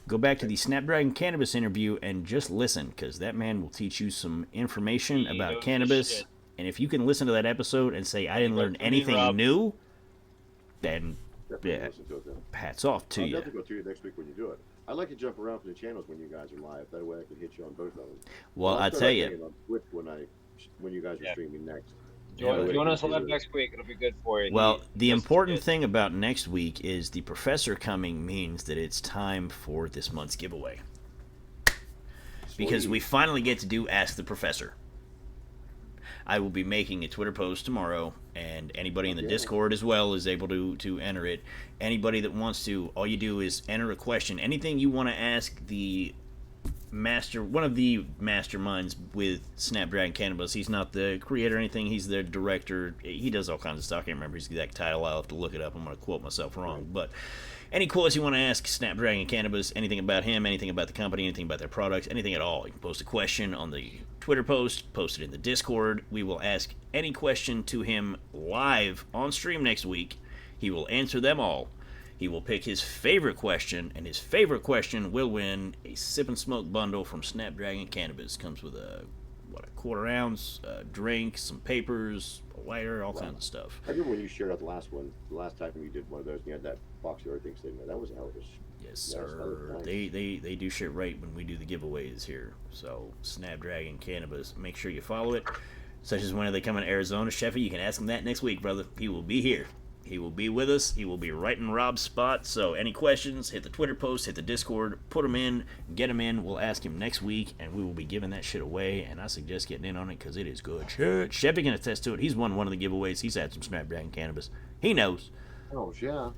Go back to the Snapdragon Cannabis interview and just listen, because that man will teach you some information about cannabis. And if you can listen to that episode and say, I didn't learn anything new, then... Yeah, hats off to you. I'll definitely go to you next week when you do it. I like to jump around from the channels when you guys are live. That way I can hit you on both of them. Well, I tell you, on Twitch when you guys are streaming next. Join us live next week. It'll be good for you. Well, the important thing about next week is the professor coming means that it's time for this month's giveaway. Because we finally get to do Ask the Professor. I will be making a Twitter post tomorrow, and anybody in the Discord as well is able to enter it. Anybody that wants to, all you do is enter a question. Anything you want to ask the one of the masterminds with Snapdragon Cannabis. He's not the creator or anything. He's the director. He does all kinds of stuff. I can't remember his exact title. I'll have to look it up. I'm going to quote myself wrong. But any quotes you want to ask Snapdragon Cannabis, anything about him, anything about the company, anything about their products, anything at all, you can post a question on the Twitter post, post it in the Discord. We will ask any question to him live on stream next week. He will answer them all. He will pick his favorite question, and his favorite question will win a Sip and Smoke bundle from Snapdragon Cannabis. Comes with a quarter ounce, a drink, some papers, a lighter, all kinds of stuff. I remember when you shared out the last time you did one of those, and you had that box of everything sitting there. That was a hell of a... Yes, sir. Nice. They do shit right when we do the giveaways here. So, Snapdragon Cannabis, make sure you follow it. Such as when they come in Arizona, Sheffy, you can ask him that next week, brother. He will be here. He will be with us. He will be right in Rob's spot. So any questions, hit the Twitter post, hit the Discord, put them in, get them in. We'll ask him next week, and we will be giving that shit away. And I suggest getting in on it because it is good shit. Chevy can attest to it. He's won one of the giveaways. He's had some Snapdragon Cannabis. He knows. Oh, yeah.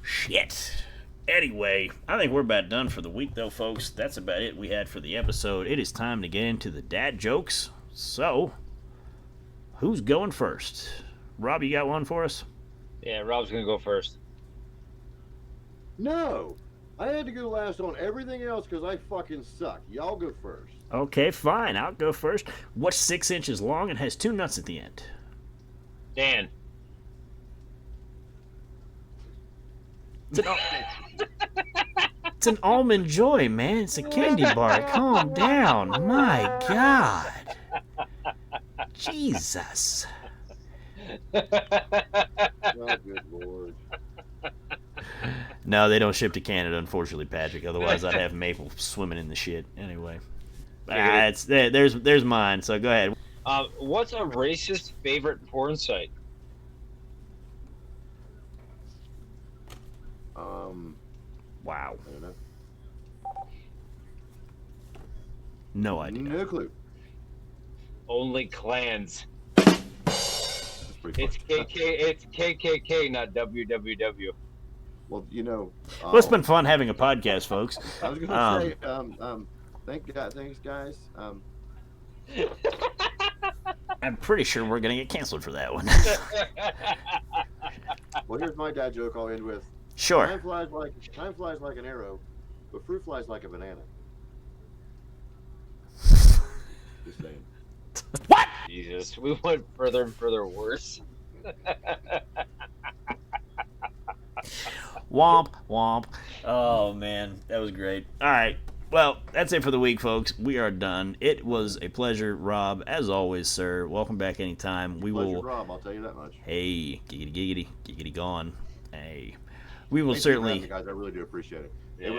Shit. Anyway, I think we're about done for the week, though, folks. That's about it we had for the episode. It is time to get into the dad jokes. So, who's going first? Rob, you got one for us? Yeah, Rob's going to go first. No! I had to go last on everything else because I fucking suck. Y'all go first. Okay, fine. I'll go first. What's 6 inches long and has 2 nuts at the end? Dan. It's an Almond Joy, man. It's a candy bar. Calm down. My God. Jesus. Oh, good Lord. No, they don't ship to Canada, unfortunately, Patrick. Otherwise, I'd have Maple swimming in the shit. Anyway. There's mine, so go ahead. What's a racist favorite porn site? Wow. I don't know. No idea. No clue. Only clans. That's pretty It's funny. It's KKK, not WWW. Well, you know. Well, it's been fun having a podcast, folks. I was going to say, thanks, guys. I'm pretty sure we're going to get canceled for that one. Well, here's my dad joke I'll end with. Sure. Time flies like an arrow, but fruit flies like a banana. Just saying. What? Jesus, we went further and further worse. Womp womp. Oh man, that was great. All right. Well, that's it for the week, folks. We are done. It was a pleasure, Rob, as always, sir. Welcome back anytime. We Pleasure, will. Rob. I'll tell you that much. Hey, giggity giggity, giggity gone. Hey, we will Thanks for certainly. having me, guys. I really do appreciate it. Yeah,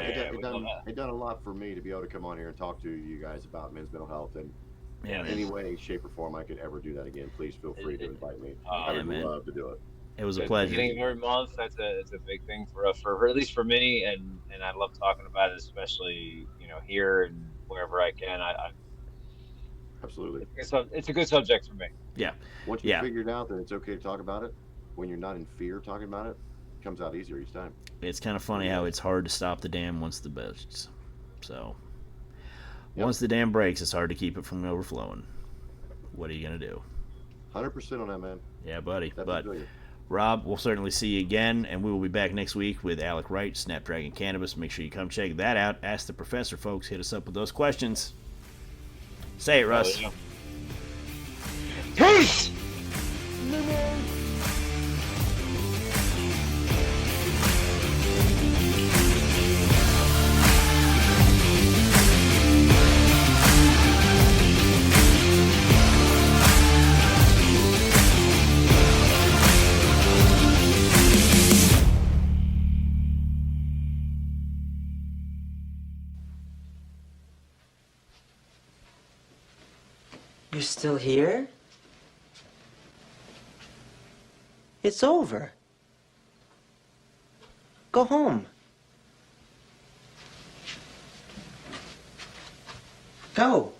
It done a lot for me to be able to come on here and talk to you guys about men's mental health, and Yeah, man. any way, shape, or form I could ever do that again, please feel free to invite me. I would man. love to do it. It was a At the pleasure. beginning of every month, it's a big thing for us, for at least for me, and I love talking about it, especially here and wherever I can. Absolutely. It's a good subject for me. Yeah. Once you figured out that it's okay to talk about it, when you're not in fear talking about it, it comes out easier each time. It's kind of funny how it's hard to stop the dam once the bursts. So, once the dam breaks, it's hard to keep it from overflowing. What are you gonna do? 100% on that, man. Yeah, buddy. That's But brilliant. Rob, we'll certainly see you again, and we will be back next week with Alec Wright, Snapdragon Cannabis. Make sure you come check that out. Ask the professor, folks. Hit us up with those questions. Say it, Russ. Peace. You're still here? It's over. Go home. Go.